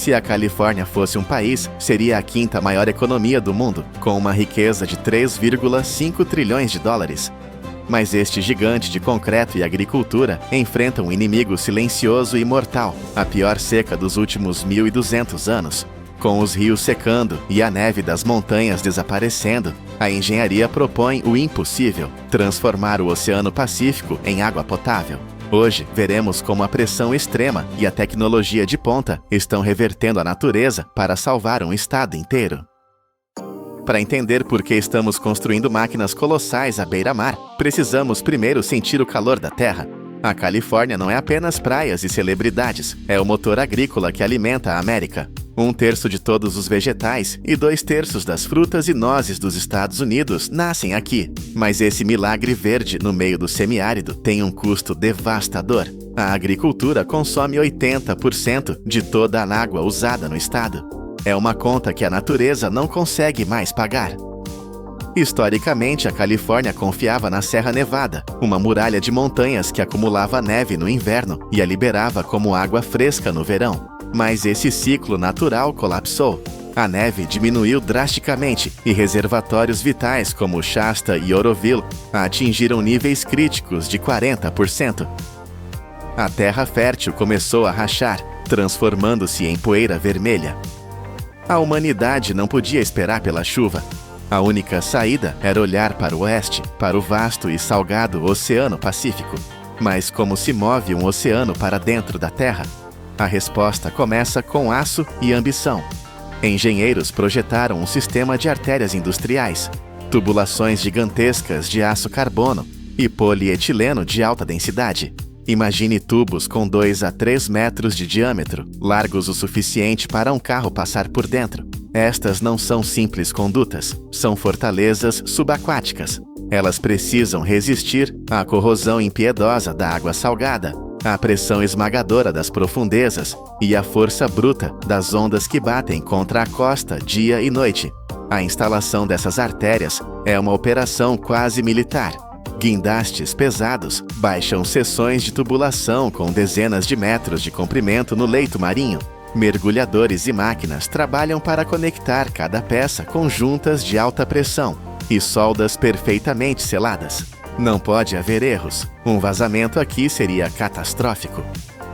Se a Califórnia fosse um país, seria a quinta maior economia do mundo, com uma riqueza de 3,5 trilhões de dólares. Mas este gigante de concreto e agricultura enfrenta um inimigo silencioso e mortal, a pior seca dos últimos 1.200 anos. Com os rios secando e a neve das montanhas desaparecendo, a engenharia propõe o impossível: transformar o Oceano Pacífico em água potável. Hoje, veremos como a pressão extrema e a tecnologia de ponta estão revertendo a natureza para salvar um estado inteiro. Para entender por que estamos construindo máquinas colossais à beira-mar, precisamos primeiro sentir o calor da Terra. A Califórnia não é apenas praias e celebridades, é o motor agrícola que alimenta a América. 1/3 de todos os vegetais e 2/3 das frutas e nozes dos Estados Unidos nascem aqui. Mas esse milagre verde no meio do semiárido tem um custo devastador. A agricultura consome 80% de toda a água usada no estado. É uma conta que a natureza não consegue mais pagar. Historicamente, a Califórnia confiava na Serra Nevada, uma muralha de montanhas que acumulava neve no inverno e a liberava como água fresca no verão. Mas esse ciclo natural colapsou. A neve diminuiu drasticamente e reservatórios vitais como Shasta e Oroville atingiram níveis críticos de 40%. A terra fértil começou a rachar, transformando-se em poeira vermelha. A humanidade não podia esperar pela chuva. A única saída era olhar para o oeste, para o vasto e salgado Oceano Pacífico. Mas como se move um oceano para dentro da Terra? A resposta começa com aço e ambição. Engenheiros projetaram um sistema de artérias industriais, tubulações gigantescas de aço carbono e polietileno de alta densidade. Imagine tubos com 2 a 3 metros de diâmetro, largos o suficiente para um carro passar por dentro. Estas não são simples condutas, são fortalezas subaquáticas. Elas precisam resistir à corrosão impiedosa da água salgada, à pressão esmagadora das profundezas e à força bruta das ondas que batem contra a costa dia e noite. A instalação dessas artérias é uma operação quase militar. Guindastes pesados baixam seções de tubulação com dezenas de metros de comprimento no leito marinho. Mergulhadores e máquinas trabalham para conectar cada peça com juntas de alta pressão e soldas perfeitamente seladas. Não pode haver erros. Um vazamento aqui seria catastrófico.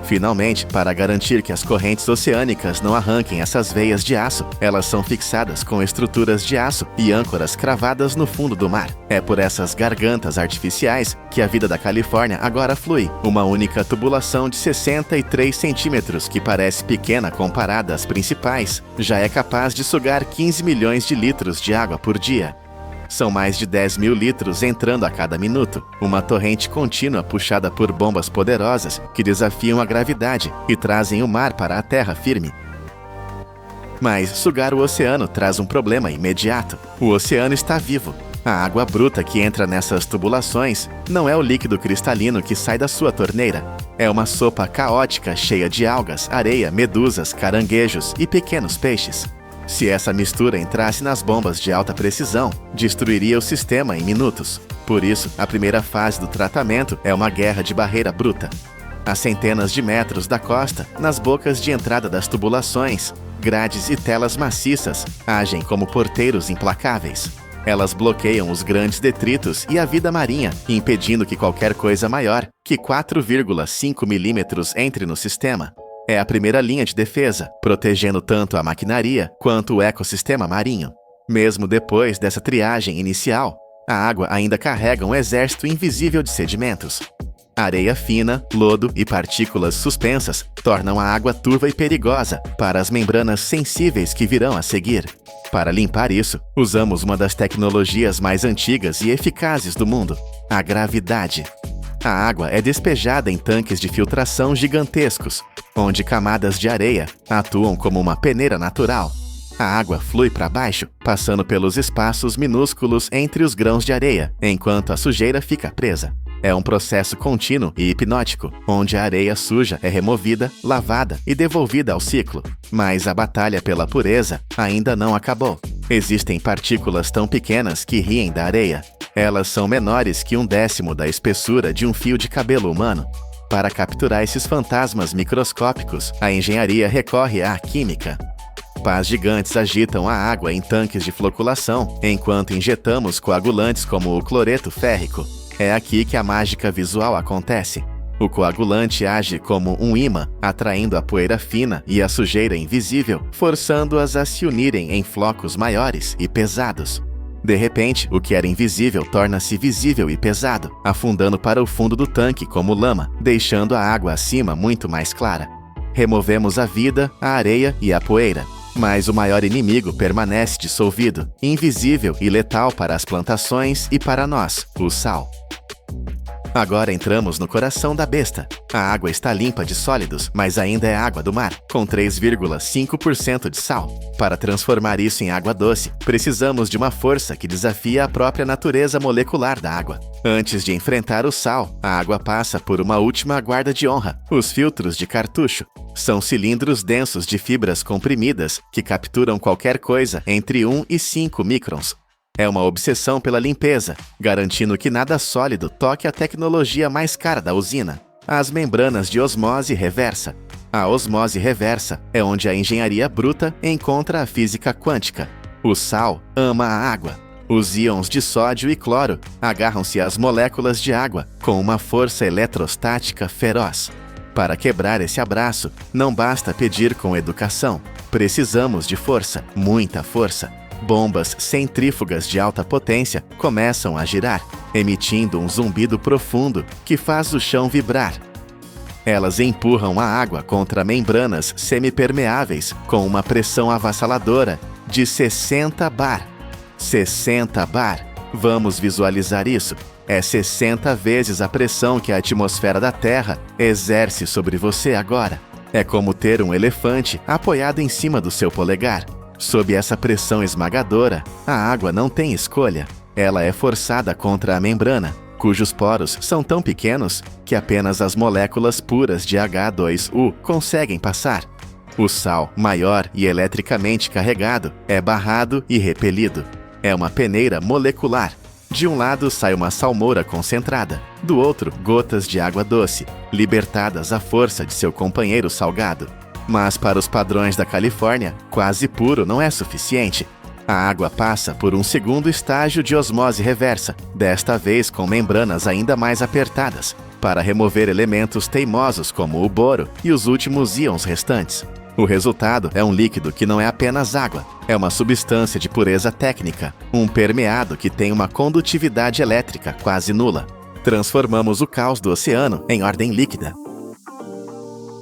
Finalmente, para garantir que as correntes oceânicas não arranquem essas veias de aço, elas são fixadas com estruturas de aço e âncoras cravadas no fundo do mar. É por essas gargantas artificiais que a vida da Califórnia agora flui. Uma única tubulação de 63 centímetros, que parece pequena comparada às principais, já é capaz de sugar 15 milhões de litros de água por dia. São mais de 10 mil litros entrando a cada minuto, uma torrente contínua puxada por bombas poderosas que desafiam a gravidade e trazem o mar para a terra firme. Mas sugar o oceano traz um problema imediato. O oceano está vivo. A água bruta que entra nessas tubulações não é o líquido cristalino que sai da sua torneira. É uma sopa caótica cheia de algas, areia, medusas, caranguejos e pequenos peixes. Se essa mistura entrasse nas bombas de alta precisão, destruiria o sistema em minutos. Por isso, a primeira fase do tratamento é uma guerra de barreira bruta. A centenas de metros da costa, nas bocas de entrada das tubulações, grades e telas maciças agem como porteiros implacáveis. Elas bloqueiam os grandes detritos e a vida marinha, impedindo que qualquer coisa maior que 4,5 milímetros entre no sistema. É a primeira linha de defesa, protegendo tanto a maquinaria quanto o ecossistema marinho. Mesmo depois dessa triagem inicial, a água ainda carrega um exército invisível de sedimentos. Areia fina, lodo e partículas suspensas tornam a água turva e perigosa para as membranas sensíveis que virão a seguir. Para limpar isso, usamos uma das tecnologias mais antigas e eficazes do mundo: a gravidade. A água é despejada em tanques de filtração gigantescos, onde camadas de areia atuam como uma peneira natural. A água flui para baixo, passando pelos espaços minúsculos entre os grãos de areia, enquanto a sujeira fica presa. É um processo contínuo e hipnótico, onde a areia suja é removida, lavada e devolvida ao ciclo. Mas a batalha pela pureza ainda não acabou. Existem partículas tão pequenas que riem da areia. Elas são menores que 1/10 da espessura de um fio de cabelo humano. Para capturar esses fantasmas microscópicos, a engenharia recorre à química. Pás gigantes agitam a água em tanques de floculação, enquanto injetamos coagulantes como o cloreto férrico. É aqui que a mágica visual acontece. O coagulante age como um ímã, atraindo a poeira fina e a sujeira invisível, forçando-as a se unirem em flocos maiores e pesados. De repente, o que era invisível torna-se visível e pesado, afundando para o fundo do tanque como lama, deixando a água acima muito mais clara. Removemos a vida, a areia e a poeira. Mas o maior inimigo permanece dissolvido, invisível e letal para as plantações e para nós, o sal. Agora entramos no coração da besta. A água está limpa de sólidos, mas ainda é água do mar, com 3,5% de sal. Para transformar isso em água doce, precisamos de uma força que desafia a própria natureza molecular da água. Antes de enfrentar o sal, a água passa por uma última guarda de honra, os filtros de cartucho. São cilindros densos de fibras comprimidas que capturam qualquer coisa entre 1 e 5 microns. É uma obsessão pela limpeza, garantindo que nada sólido toque a tecnologia mais cara da usina, as membranas de osmose reversa. A osmose reversa é onde a engenharia bruta encontra a física quântica. O sal ama a água. Os íons de sódio e cloro agarram-se às moléculas de água com uma força eletrostática feroz. Para quebrar esse abraço, não basta pedir com educação. Precisamos de força, muita força. Bombas centrífugas de alta potência começam a girar, emitindo um zumbido profundo que faz o chão vibrar. Elas empurram a água contra membranas semipermeáveis com uma pressão avassaladora de 60 bar. 60 bar. Vamos visualizar isso. É 60 vezes a pressão que a atmosfera da Terra exerce sobre você agora. É como ter um elefante apoiado em cima do seu polegar. Sob essa pressão esmagadora, a água não tem escolha. Ela é forçada contra a membrana, cujos poros são tão pequenos que apenas as moléculas puras de H2O conseguem passar. O sal, maior e eletricamente carregado, é barrado e repelido. É uma peneira molecular. De um lado sai uma salmoura concentrada, do outro, gotas de água doce, libertadas à força de seu companheiro salgado. Mas para os padrões da Califórnia, quase puro não é suficiente. A água passa por um segundo estágio de osmose reversa, desta vez com membranas ainda mais apertadas, para remover elementos teimosos como o boro e os últimos íons restantes. O resultado é um líquido que não é apenas água, é uma substância de pureza técnica, um permeado que tem uma condutividade elétrica quase nula. Transformamos o caos do oceano em ordem líquida.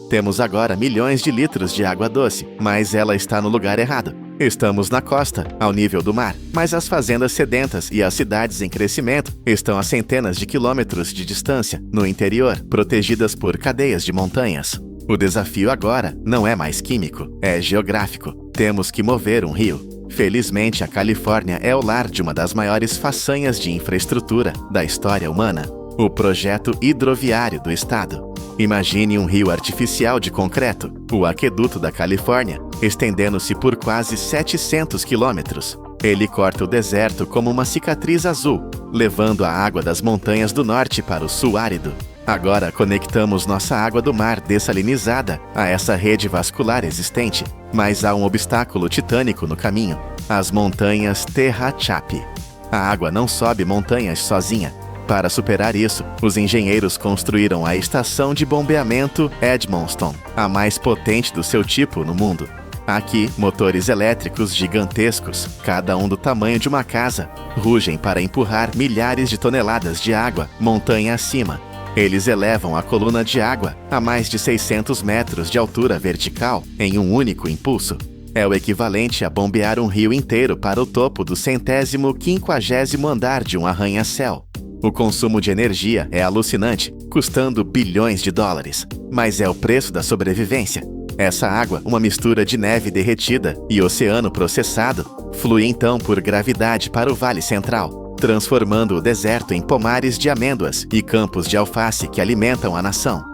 Temos agora milhões de litros de água doce, mas ela está no lugar errado. Estamos na costa, ao nível do mar, mas as fazendas sedentas e as cidades em crescimento estão a centenas de quilômetros de distância, no interior, protegidas por cadeias de montanhas. O desafio agora não é mais químico, é geográfico. Temos que mover um rio. Felizmente, a Califórnia é o lar de uma das maiores façanhas de infraestrutura da história humana, o projeto hidroviário do estado. Imagine um rio artificial de concreto, o Aqueduto da Califórnia, estendendo-se por quase 700 quilômetros. Ele corta o deserto como uma cicatriz azul, levando a água das montanhas do norte para o sul árido. Agora conectamos nossa água do mar dessalinizada a essa rede vascular existente, mas há um obstáculo titânico no caminho: as montanhas Tehachapi. A água não sobe montanhas sozinha. Para superar isso, os engenheiros construíram a estação de bombeamento Edmonston, a mais potente do seu tipo no mundo. Aqui, motores elétricos gigantescos, cada um do tamanho de uma casa, rugem para empurrar milhares de toneladas de água montanha acima. Eles elevam a coluna de água a mais de 600 metros de altura vertical em um único impulso. É o equivalente a bombear um rio inteiro para o topo do 150º andar de um arranha-céu. O consumo de energia é alucinante, custando bilhões de dólares, mas é o preço da sobrevivência. Essa água, uma mistura de neve derretida e oceano processado, flui então por gravidade para o Vale Central, transformando o deserto em pomares de amêndoas e campos de alface que alimentam a nação.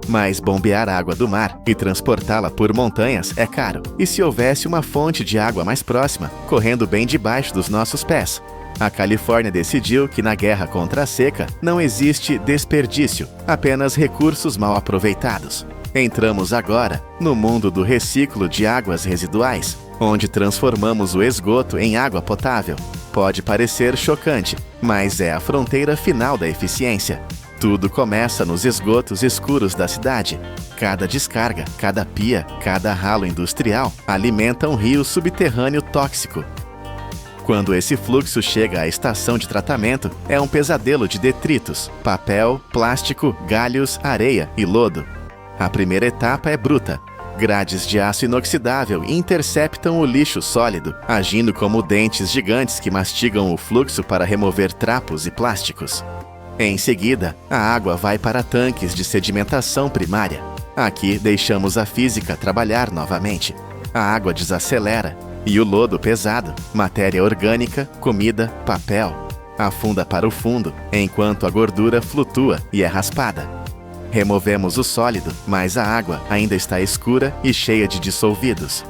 Mas bombear a água do mar e transportá-la por montanhas é caro. E se houvesse uma fonte de água mais próxima, correndo bem debaixo dos nossos pés? A Califórnia decidiu que na guerra contra a seca não existe desperdício, apenas recursos mal aproveitados. Entramos agora no mundo do reciclo de águas residuais, onde transformamos o esgoto em água potável. Pode parecer chocante, mas é a fronteira final da eficiência. Tudo começa nos esgotos escuros da cidade. Cada descarga, cada pia, cada ralo industrial alimenta um rio subterrâneo tóxico. Quando esse fluxo chega à estação de tratamento, é um pesadelo de detritos, papel, plástico, galhos, areia e lodo. A primeira etapa é bruta. Grades de aço inoxidável interceptam o lixo sólido, agindo como dentes gigantes que mastigam o fluxo para remover trapos e plásticos. Em seguida, a água vai para tanques de sedimentação primária. Aqui deixamos a física trabalhar novamente. A água desacelera e o lodo pesado, matéria orgânica, comida, papel, afunda para o fundo, enquanto a gordura flutua e é raspada. Removemos o sólido, mas a água ainda está escura e cheia de dissolvidos.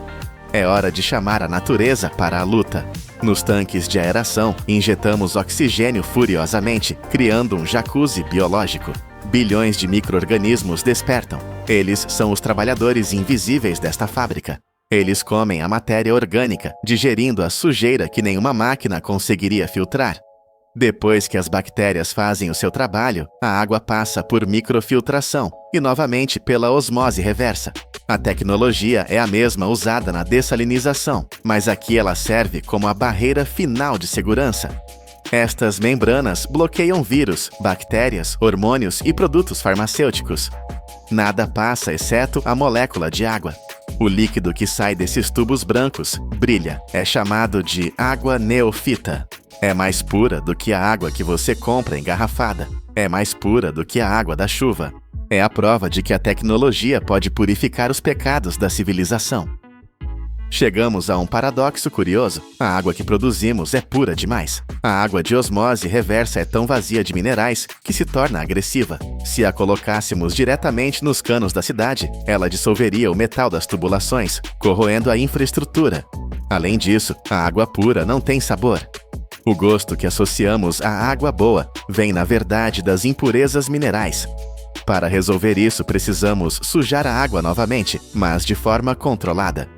É hora de chamar a natureza para a luta. Nos tanques de aeração, injetamos oxigênio furiosamente, criando um jacuzzi biológico. Bilhões de micro-organismos despertam. Eles são os trabalhadores invisíveis desta fábrica. Eles comem a matéria orgânica, digerindo a sujeira que nenhuma máquina conseguiria filtrar. Depois que as bactérias fazem o seu trabalho, a água passa por microfiltração e novamente pela osmose reversa. A tecnologia é a mesma usada na dessalinização, mas aqui ela serve como a barreira final de segurança. Estas membranas bloqueiam vírus, bactérias, hormônios e produtos farmacêuticos. Nada passa exceto a molécula de água. O líquido que sai desses tubos brancos brilha. É chamado de água neofita. É mais pura do que a água que você compra engarrafada. É mais pura do que a água da chuva. É a prova de que a tecnologia pode purificar os pecados da civilização. Chegamos a um paradoxo curioso. A água que produzimos é pura demais. A água de osmose reversa é tão vazia de minerais que se torna agressiva. Se a colocássemos diretamente nos canos da cidade, ela dissolveria o metal das tubulações, corroendo a infraestrutura. Além disso, a água pura não tem sabor. O gosto que associamos à água boa vem, na verdade, das impurezas minerais. Para resolver isso, precisamos sujar a água novamente, mas de forma controlada.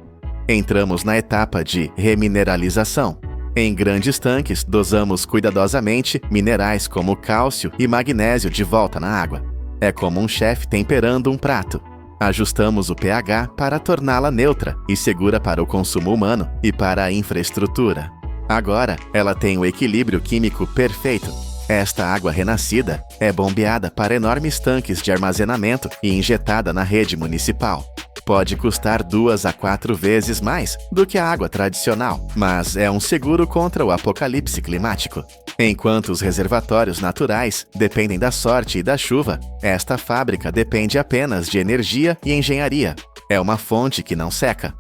Entramos na etapa de remineralização. Em grandes tanques, dosamos cuidadosamente minerais como cálcio e magnésio de volta na água. É como um chefe temperando um prato. Ajustamos o pH para torná-la neutra e segura para o consumo humano e para a infraestrutura. Agora, ela tem o equilíbrio químico perfeito. Esta água renascida é bombeada para enormes tanques de armazenamento e injetada na rede municipal. Pode custar 2 a 4 vezes mais do que a água tradicional, mas é um seguro contra o apocalipse climático. Enquanto os reservatórios naturais dependem da sorte e da chuva, esta fábrica depende apenas de energia e engenharia. É uma fonte que não seca.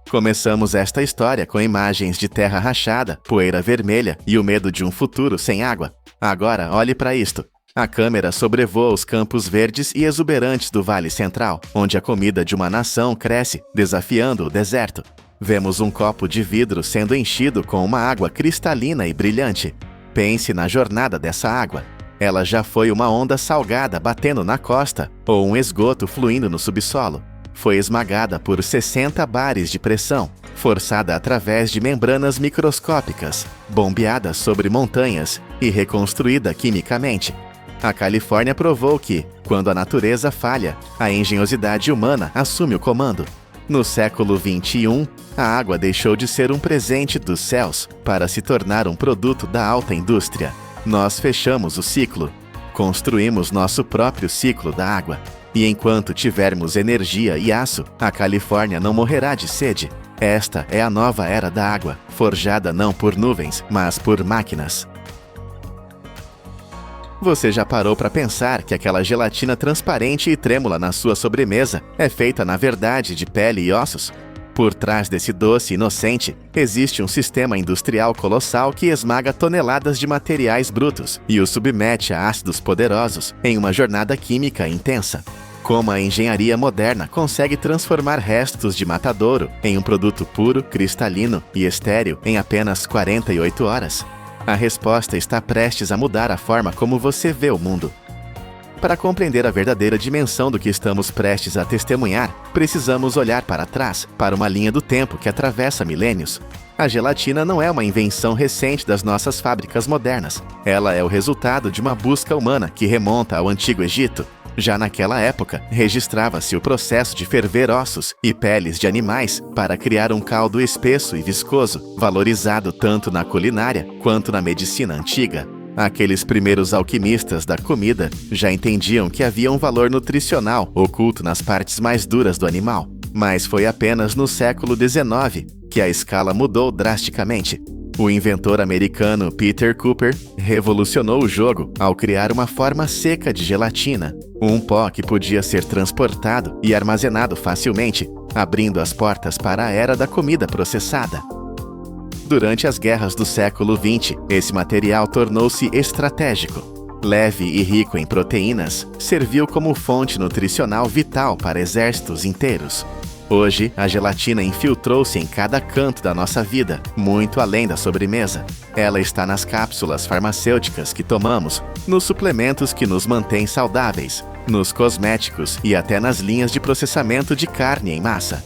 Começamos esta história com imagens de terra rachada, poeira vermelha e o medo de um futuro sem água. Agora, olhe para isto. A câmera sobrevoa os campos verdes e exuberantes do Vale Central, onde a comida de uma nação cresce, desafiando o deserto. Vemos um copo de vidro sendo enchido com uma água cristalina e brilhante. Pense na jornada dessa água. Ela já foi uma onda salgada batendo na costa ou um esgoto fluindo no subsolo. Foi esmagada por 60 bares de pressão, forçada através de membranas microscópicas, bombeada sobre montanhas e reconstruída quimicamente. A Califórnia provou que, quando a natureza falha, a engenhosidade humana assume o comando. No século XXI, a água deixou de ser um presente dos céus para se tornar um produto da alta indústria. Nós fechamos o ciclo. Construímos nosso próprio ciclo da água. E enquanto tivermos energia e aço, a Califórnia não morrerá de sede. Esta é a nova era da água, forjada não por nuvens, mas por máquinas. Você já parou para pensar que aquela gelatina transparente e trêmula na sua sobremesa é feita, na verdade, de pele e ossos? Por trás desse doce inocente, existe um sistema industrial colossal que esmaga toneladas de materiais brutos e os submete a ácidos poderosos em uma jornada química intensa. Como a engenharia moderna consegue transformar restos de matadouro em um produto puro, cristalino e estéril em apenas 48 horas? A resposta está prestes a mudar a forma como você vê o mundo. Para compreender a verdadeira dimensão do que estamos prestes a testemunhar, precisamos olhar para trás, para uma linha do tempo que atravessa milênios. A gelatina não é uma invenção recente das nossas fábricas modernas. Ela é o resultado de uma busca humana que remonta ao Antigo Egito. Já naquela época, registrava-se o processo de ferver ossos e peles de animais para criar um caldo espesso e viscoso, valorizado tanto na culinária quanto na medicina antiga. Aqueles primeiros alquimistas da comida já entendiam que havia um valor nutricional oculto nas partes mais duras do animal. Mas foi apenas no século XIX que a escala mudou drasticamente. O inventor americano Peter Cooper revolucionou o jogo ao criar uma forma seca de gelatina, um pó que podia ser transportado e armazenado facilmente, abrindo as portas para a era da comida processada. Durante as guerras do século XX, esse material tornou-se estratégico. Leve e rico em proteínas, serviu como fonte nutricional vital para exércitos inteiros. Hoje, a gelatina infiltrou-se em cada canto da nossa vida, muito além da sobremesa. Ela está nas cápsulas farmacêuticas que tomamos, nos suplementos que nos mantêm saudáveis, nos cosméticos e até nas linhas de processamento de carne em massa.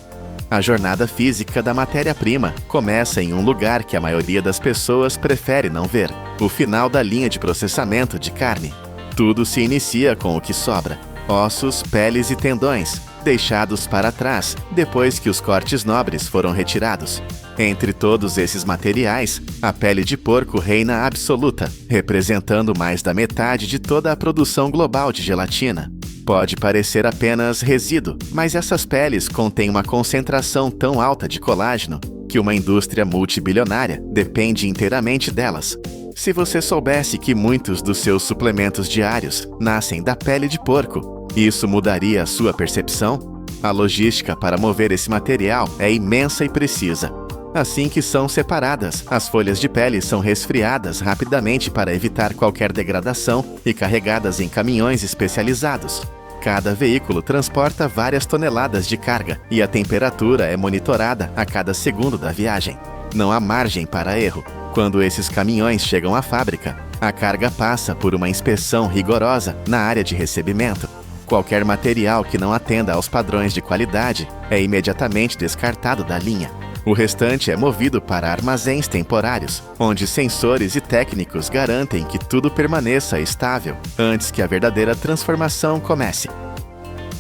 A jornada física da matéria-prima começa em um lugar que a maioria das pessoas prefere não ver: o final da linha de processamento de carne. Tudo se inicia com o que sobra: ossos, peles e tendões, deixados para trás depois que os cortes nobres foram retirados. Entre todos esses materiais, a pele de porco reina absoluta, representando mais da metade de toda a produção global de gelatina. Pode parecer apenas resíduo, mas essas peles contêm uma concentração tão alta de colágeno que uma indústria multibilionária depende inteiramente delas. Se você soubesse que muitos dos seus suplementos diários nascem da pele de porco, isso mudaria a sua percepção? A logística para mover esse material é imensa e precisa. Assim que são separadas, as folhas de pele são resfriadas rapidamente para evitar qualquer degradação e carregadas em caminhões especializados. Cada veículo transporta várias toneladas de carga e a temperatura é monitorada a cada segundo da viagem. Não há margem para erro. Quando esses caminhões chegam à fábrica, a carga passa por uma inspeção rigorosa na área de recebimento. Qualquer material que não atenda aos padrões de qualidade é imediatamente descartado da linha. O restante é movido para armazéns temporários, onde sensores e técnicos garantem que tudo permaneça estável antes que a verdadeira transformação comece.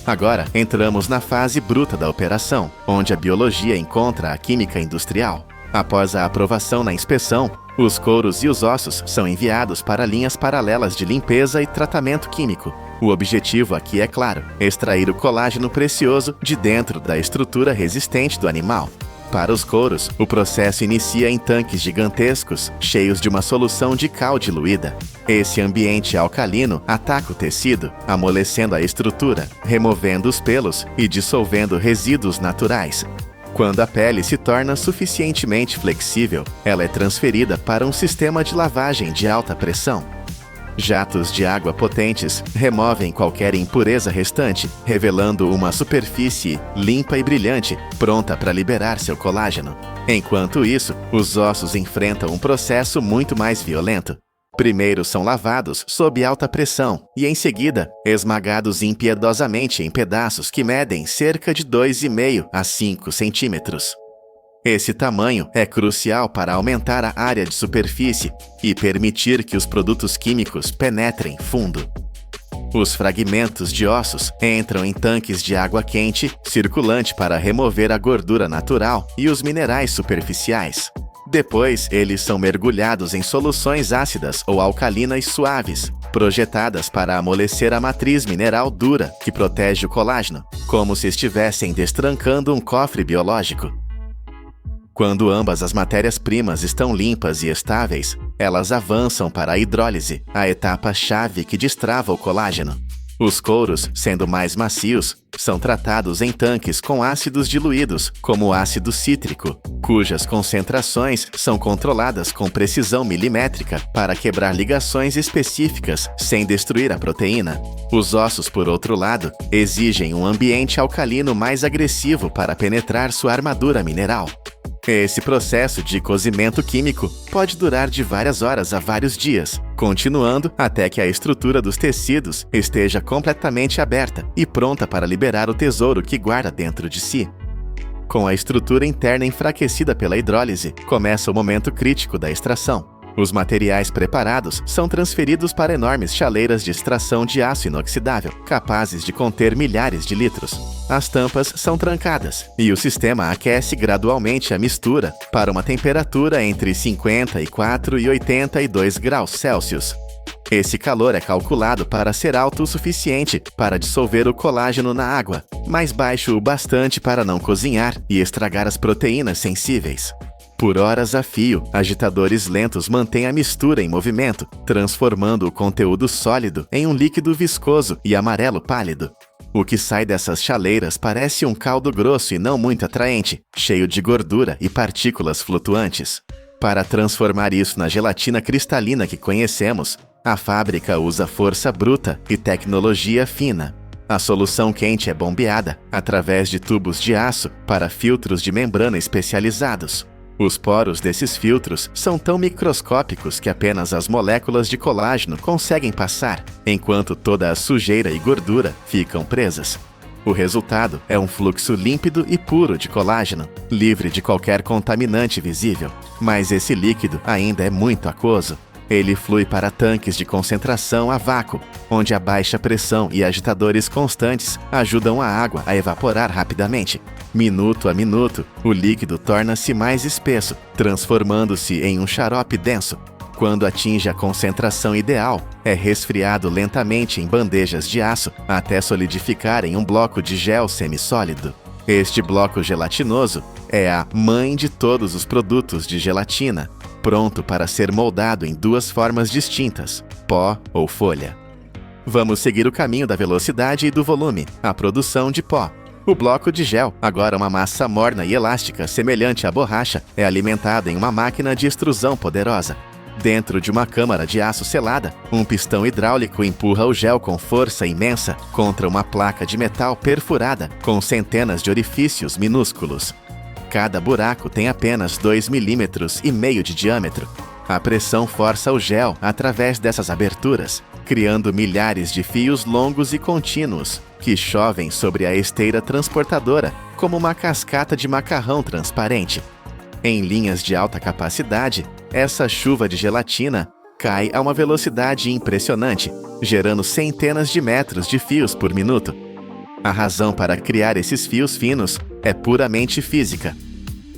Agora, entramos na fase bruta da operação, onde a biologia encontra a química industrial. Após a aprovação na inspeção, os couros e os ossos são enviados para linhas paralelas de limpeza e tratamento químico. O objetivo aqui é claro: extrair o colágeno precioso de dentro da estrutura resistente do animal. Para os couros, o processo inicia em tanques gigantescos, cheios de uma solução de cal diluída. Esse ambiente alcalino ataca o tecido, amolecendo a estrutura, removendo os pelos e dissolvendo resíduos naturais. Quando a pele se torna suficientemente flexível, ela é transferida para um sistema de lavagem de alta pressão. Jatos de água potentes removem qualquer impureza restante, revelando uma superfície limpa e brilhante, pronta para liberar seu colágeno. Enquanto isso, os ossos enfrentam um processo muito mais violento. Primeiro são lavados sob alta pressão e, em seguida, esmagados impiedosamente em pedaços que medem cerca de 2,5 a 5 centímetros. Esse tamanho é crucial para aumentar a área de superfície e permitir que os produtos químicos penetrem fundo. Os fragmentos de ossos entram em tanques de água quente circulante para remover a gordura natural e os minerais superficiais. Depois, eles são mergulhados em soluções ácidas ou alcalinas suaves, projetadas para amolecer a matriz mineral dura que protege o colágeno, como se estivessem destrancando um cofre biológico. Quando ambas as matérias-primas estão limpas e estáveis, elas avançam para a hidrólise, a etapa-chave que destrava o colágeno. Os couros, sendo mais macios, são tratados em tanques com ácidos diluídos, como o ácido cítrico, cujas concentrações são controladas com precisão milimétrica para quebrar ligações específicas sem destruir a proteína. Os ossos, por outro lado, exigem um ambiente alcalino mais agressivo para penetrar sua armadura mineral. Esse processo de cozimento químico pode durar de várias horas a vários dias, continuando até que a estrutura dos tecidos esteja completamente aberta e pronta para liberar o tesouro que guarda dentro de si. Com a estrutura interna enfraquecida pela hidrólise, começa o momento crítico da extração. Os materiais preparados são transferidos para enormes chaleiras de extração de aço inoxidável, capazes de conter milhares de litros. As tampas são trancadas e o sistema aquece gradualmente a mistura para uma temperatura entre 54 e 82 graus Celsius. Esse calor é calculado para ser alto o suficiente para dissolver o colágeno na água, mas baixo o bastante para não cozinhar e estragar as proteínas sensíveis. Por horas a fio, agitadores lentos mantêm a mistura em movimento, transformando o conteúdo sólido em um líquido viscoso e amarelo pálido. O que sai dessas chaleiras parece um caldo grosso e não muito atraente, cheio de gordura e partículas flutuantes. Para transformar isso na gelatina cristalina que conhecemos, a fábrica usa força bruta e tecnologia fina. A solução quente é bombeada através de tubos de aço para filtros de membrana especializados. Os poros desses filtros são tão microscópicos que apenas as moléculas de colágeno conseguem passar, enquanto toda a sujeira e gordura ficam presas. O resultado é um fluxo límpido e puro de colágeno, livre de qualquer contaminante visível. Mas esse líquido ainda é muito aquoso. Ele flui para tanques de concentração a vácuo, onde a baixa pressão e agitadores constantes ajudam a água a evaporar rapidamente. Minuto a minuto, o líquido torna-se mais espesso, transformando-se em um xarope denso. Quando atinge a concentração ideal, é resfriado lentamente em bandejas de aço até solidificar em um bloco de gel semissólido. Este bloco gelatinoso é a mãe de todos os produtos de gelatina, pronto para ser moldado em duas formas distintas, pó ou folha. Vamos seguir o caminho da velocidade e do volume, a produção de pó. O bloco de gel, agora uma massa morna e elástica semelhante à borracha, é alimentado em uma máquina de extrusão poderosa. Dentro de uma câmara de aço selada, um pistão hidráulico empurra o gel com força imensa contra uma placa de metal perfurada com centenas de orifícios minúsculos. Cada buraco tem apenas 2,5 milímetros de diâmetro. A pressão força o gel através dessas aberturas, criando milhares de fios longos e contínuos, que chovem sobre a esteira transportadora como uma cascata de macarrão transparente. Em linhas de alta capacidade, essa chuva de gelatina cai a uma velocidade impressionante, gerando centenas de metros de fios por minuto. A razão para criar esses fios finos é puramente física.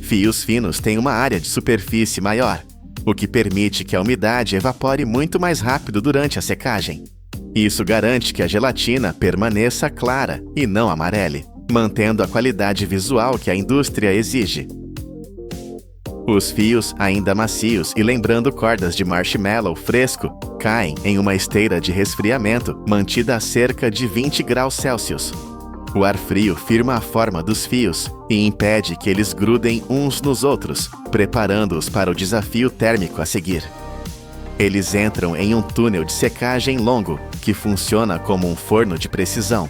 Fios finos têm uma área de superfície maior, o que permite que a umidade evapore muito mais rápido durante a secagem. Isso garante que a gelatina permaneça clara e não amarele, mantendo a qualidade visual que a indústria exige. Os fios, ainda macios e lembrando cordas de marshmallow fresco, caem em uma esteira de resfriamento mantida a cerca de 20 graus Celsius. O ar frio firma a forma dos fios e impede que eles grudem uns nos outros, preparando-os para o desafio térmico a seguir. Eles entram em um túnel de secagem longo, que funciona como um forno de precisão.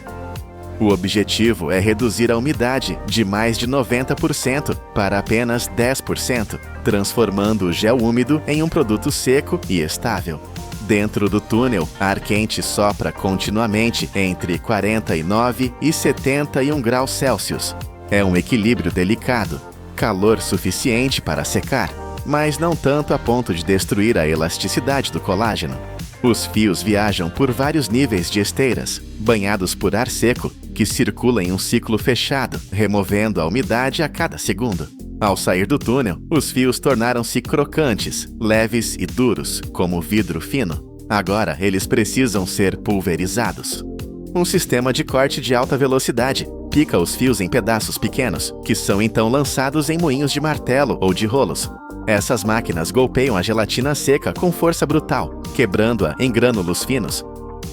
O objetivo é reduzir a umidade de mais de 90% para apenas 10%, transformando o gel úmido em um produto seco e estável. Dentro do túnel, ar quente sopra continuamente entre 49 e 71 graus Celsius. É um equilíbrio delicado, calor suficiente para secar, mas não tanto a ponto de destruir a elasticidade do colágeno. Os fios viajam por vários níveis de esteiras, banhados por ar seco, que circula em um ciclo fechado, removendo a umidade a cada segundo. Ao sair do túnel, os fios tornaram-se crocantes, leves e duros, como vidro fino. Agora, eles precisam ser pulverizados. Um sistema de corte de alta velocidade pica os fios em pedaços pequenos, que são então lançados em moinhos de martelo ou de rolos. Essas máquinas golpeiam a gelatina seca com força brutal, quebrando-a em grânulos finos.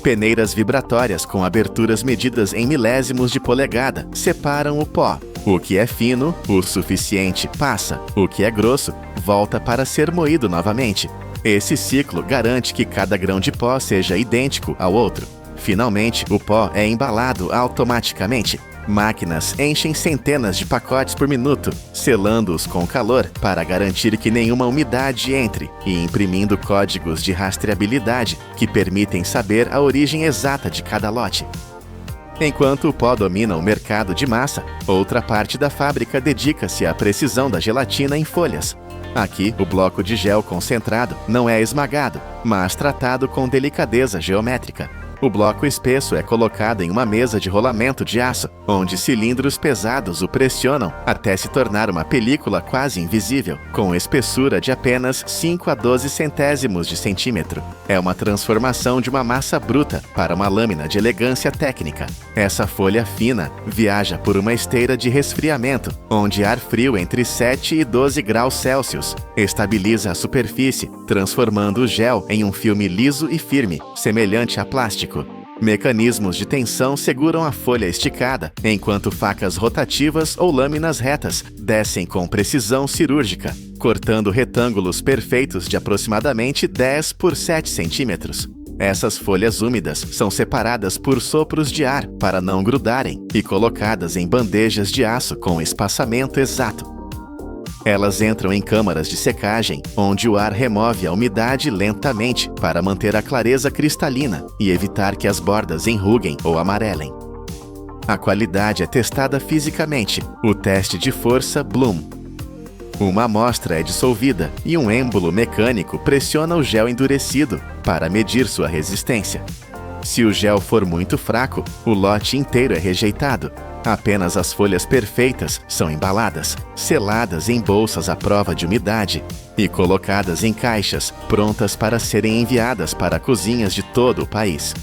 Peneiras vibratórias com aberturas medidas em milésimos de polegada separam o pó. O que é fino, o suficiente, passa. O que é grosso, volta para ser moído novamente. Esse ciclo garante que cada grão de pó seja idêntico ao outro. Finalmente, o pó é embalado automaticamente. Máquinas enchem centenas de pacotes por minuto, selando-os com calor para garantir que nenhuma umidade entre e imprimindo códigos de rastreabilidade que permitem saber a origem exata de cada lote. Enquanto o pó domina o mercado de massa, outra parte da fábrica dedica-se à precisão da gelatina em folhas. Aqui, o bloco de gel concentrado não é esmagado, mas tratado com delicadeza geométrica. O bloco espesso é colocado em uma mesa de rolamento de aço, onde cilindros pesados o pressionam até se tornar uma película quase invisível, com espessura de apenas 5 a 12 centésimos de centímetro. É uma transformação de uma massa bruta para uma lâmina de elegância técnica. Essa folha fina viaja por uma esteira de resfriamento, onde ar frio entre 7 e 12 graus Celsius estabiliza a superfície, transformando o gel em um filme liso e firme, semelhante a plástico. Mecanismos de tensão seguram a folha esticada, enquanto facas rotativas ou lâminas retas descem com precisão cirúrgica, cortando retângulos perfeitos de aproximadamente 10 por 7 centímetros. Essas folhas úmidas são separadas por sopros de ar para não grudarem e colocadas em bandejas de aço com espaçamento exato. Elas entram em câmaras de secagem, onde o ar remove a umidade lentamente para manter a clareza cristalina e evitar que as bordas enruguem ou amarelem. A qualidade é testada fisicamente, o teste de força Bloom. Uma amostra é dissolvida e um êmbolo mecânico pressiona o gel endurecido para medir sua resistência. Se o gel for muito fraco, o lote inteiro é rejeitado. Apenas as folhas perfeitas são embaladas, seladas em bolsas à prova de umidade e colocadas em caixas, prontas para serem enviadas para cozinhas de todo o país.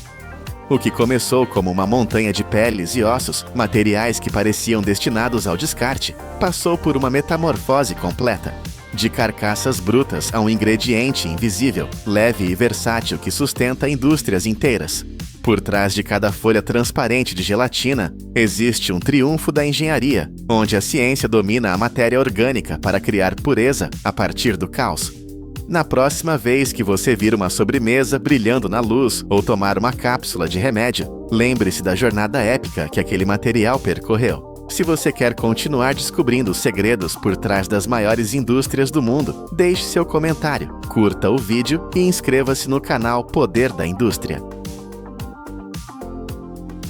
O que começou como uma montanha de peles e ossos, materiais que pareciam destinados ao descarte, passou por uma metamorfose completa. De carcaças brutas a um ingrediente invisível, leve e versátil que sustenta indústrias inteiras. Por trás de cada folha transparente de gelatina, existe um triunfo da engenharia, onde a ciência domina a matéria orgânica para criar pureza a partir do caos. Na próxima vez que você vir uma sobremesa brilhando na luz ou tomar uma cápsula de remédio, lembre-se da jornada épica que aquele material percorreu. Se você quer continuar descobrindo os segredos por trás das maiores indústrias do mundo, deixe seu comentário, curta o vídeo e inscreva-se no canal Poder da Indústria.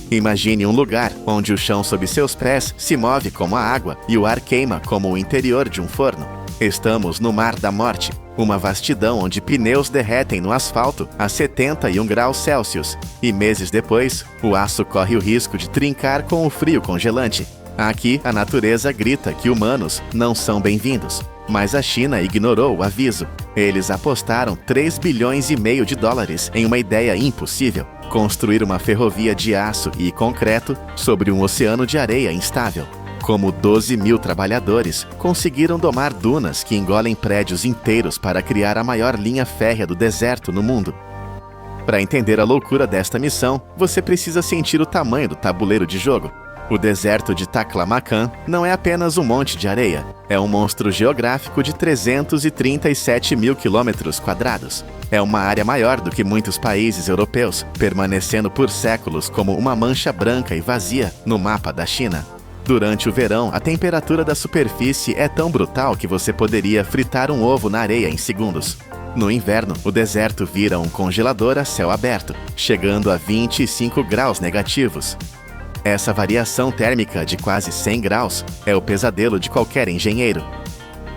Imagine um lugar onde o chão sob seus pés se move como a água e o ar queima como o interior de um forno. Estamos no Mar da Morte, uma vastidão onde pneus derretem no asfalto a 71 graus Celsius e meses depois, o aço corre o risco de trincar com o frio congelante. Aqui, a natureza grita que humanos não são bem-vindos. Mas a China ignorou o aviso. Eles apostaram 3,5 bilhões de dólares em uma ideia impossível: construir uma ferrovia de aço e concreto sobre um oceano de areia instável. Como 12 mil trabalhadores conseguiram domar dunas que engolem prédios inteiros para criar a maior linha férrea do deserto no mundo. Para entender a loucura desta missão, você precisa sentir o tamanho do tabuleiro de jogo. O deserto de Taklamakan não é apenas um monte de areia, é um monstro geográfico de 337 mil quilômetros quadrados. É uma área maior do que muitos países europeus, permanecendo por séculos como uma mancha branca e vazia no mapa da China. Durante o verão, a temperatura da superfície é tão brutal que você poderia fritar um ovo na areia em segundos. No inverno, o deserto vira um congelador a céu aberto, chegando a 25 graus negativos. Essa variação térmica de quase 100 graus é o pesadelo de qualquer engenheiro.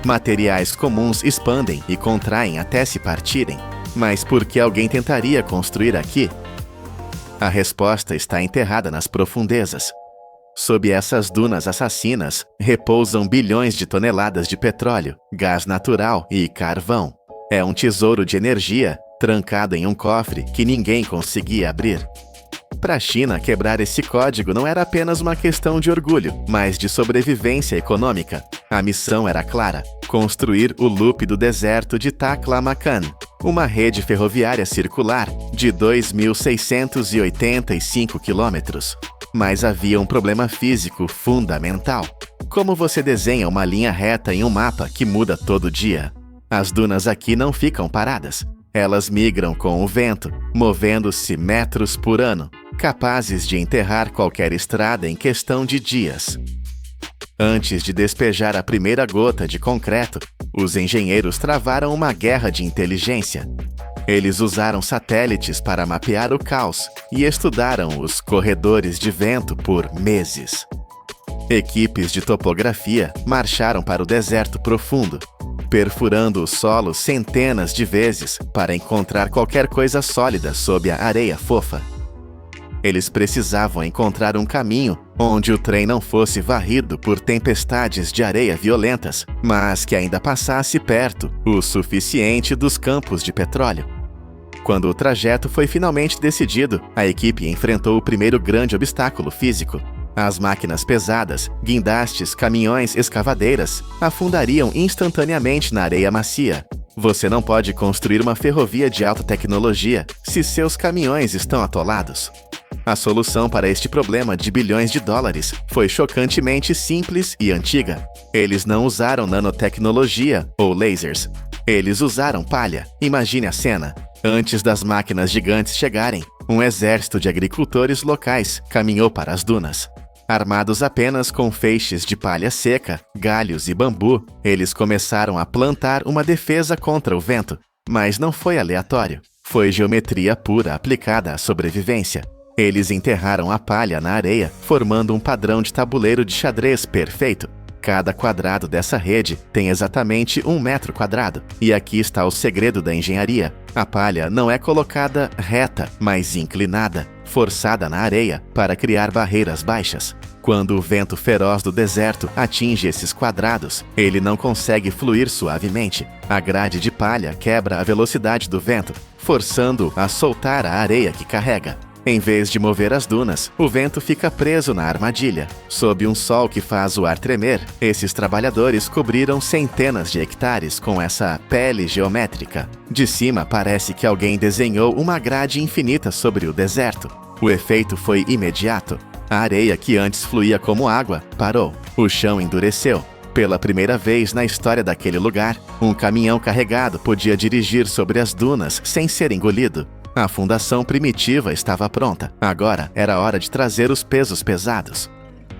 Materiais comuns expandem e contraem até se partirem. Mas por que alguém tentaria construir aqui? A resposta está enterrada nas profundezas. Sob essas dunas assassinas, repousam bilhões de toneladas de petróleo, gás natural e carvão. É um tesouro de energia, trancado em um cofre que ninguém conseguia abrir. Para a China, quebrar esse código não era apenas uma questão de orgulho, mas de sobrevivência econômica. A missão era clara: construir o loop do deserto de Taklamakan. uma rede ferroviária circular de 2.685 quilômetros. Mas havia um problema físico fundamental. Como você desenha uma linha reta em um mapa que muda todo dia? As dunas aqui não ficam paradas. Elas migram com o vento, movendo-se metros por ano, capazes de enterrar qualquer estrada em questão de dias. Antes de despejar a primeira gota de concreto, os engenheiros travaram uma guerra de inteligência. Eles usaram satélites para mapear o caos e estudaram os corredores de vento por meses. Equipes de topografia marcharam para o deserto profundo, perfurando o solo centenas de vezes para encontrar qualquer coisa sólida sob a areia fofa. Eles precisavam encontrar um caminho onde o trem não fosse varrido por tempestades de areia violentas, mas que ainda passasse perto o suficiente dos campos de petróleo. Quando o trajeto foi finalmente decidido, a equipe enfrentou o primeiro grande obstáculo físico. As máquinas pesadas, guindastes, caminhões, escavadeiras, afundariam instantaneamente na areia macia. Você não pode construir uma ferrovia de alta tecnologia se seus caminhões estão atolados. A solução para este problema de bilhões de dólares foi chocantemente simples e antiga. Eles não usaram nanotecnologia ou lasers. Eles usaram palha. Imagine a cena. Antes das máquinas gigantes chegarem, um exército de agricultores locais caminhou para as dunas. Armados apenas com feixes de palha seca, galhos e bambu, eles começaram a plantar uma defesa contra o vento. Mas não foi aleatório. Foi geometria pura aplicada à sobrevivência. Eles enterraram a palha na areia, formando um padrão de tabuleiro de xadrez perfeito. Cada quadrado dessa rede tem exatamente 1 metro quadrado. E aqui está o segredo da engenharia. A palha não é colocada reta, mas inclinada, forçada na areia para criar barreiras baixas. Quando o vento feroz do deserto atinge esses quadrados, ele não consegue fluir suavemente. A grade de palha quebra a velocidade do vento, forçando-o a soltar a areia que carrega. Em vez de mover as dunas, o vento fica preso na armadilha. Sob um sol que faz o ar tremer, esses trabalhadores cobriram centenas de hectares com essa pele geométrica. De cima, parece que alguém desenhou uma grade infinita sobre o deserto. O efeito foi imediato. A areia que antes fluía como água parou. O chão endureceu. Pela primeira vez na história daquele lugar, um caminhão carregado podia dirigir sobre as dunas sem ser engolido. A fundação primitiva estava pronta. Agora era hora de trazer os pesos pesados.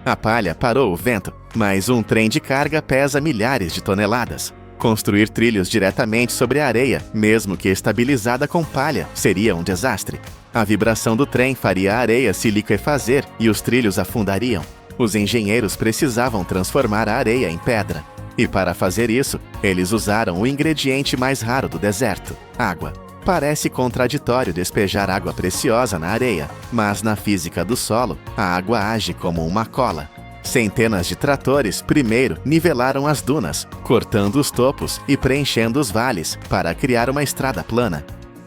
A palha parou o vento, mas um trem de carga pesa milhares de toneladas. Construir trilhos diretamente sobre a areia, mesmo que estabilizada com palha, seria um desastre. A vibração do trem faria a areia se liquefazer e os trilhos afundariam. Os engenheiros precisavam transformar a areia em pedra. E para fazer isso, eles usaram o ingrediente mais raro do deserto: água. Parece contraditório despejar água preciosa na areia, mas na física do solo, a água age como uma cola. Centenas de tratores primeiro nivelaram as dunas, cortando os topos e preenchendo os vales para criar uma estrada plana.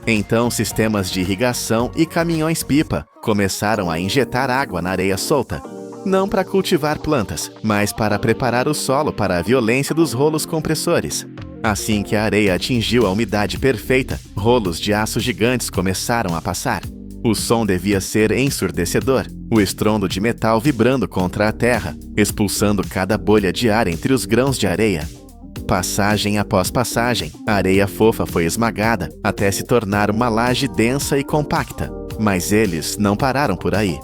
Então, sistemas de irrigação e caminhões-pipa começaram a injetar água na areia solta. Não para cultivar plantas, mas para preparar o solo para a violência dos rolos compressores. Assim que a areia atingiu a umidade perfeita, rolos de aço gigantes começaram a passar. O som devia ser ensurdecedor, o estrondo de metal vibrando contra a terra, expulsando cada bolha de ar entre os grãos de areia. Passagem após passagem, a areia fofa foi esmagada até se tornar uma laje densa e compacta. Mas eles não pararam por aí.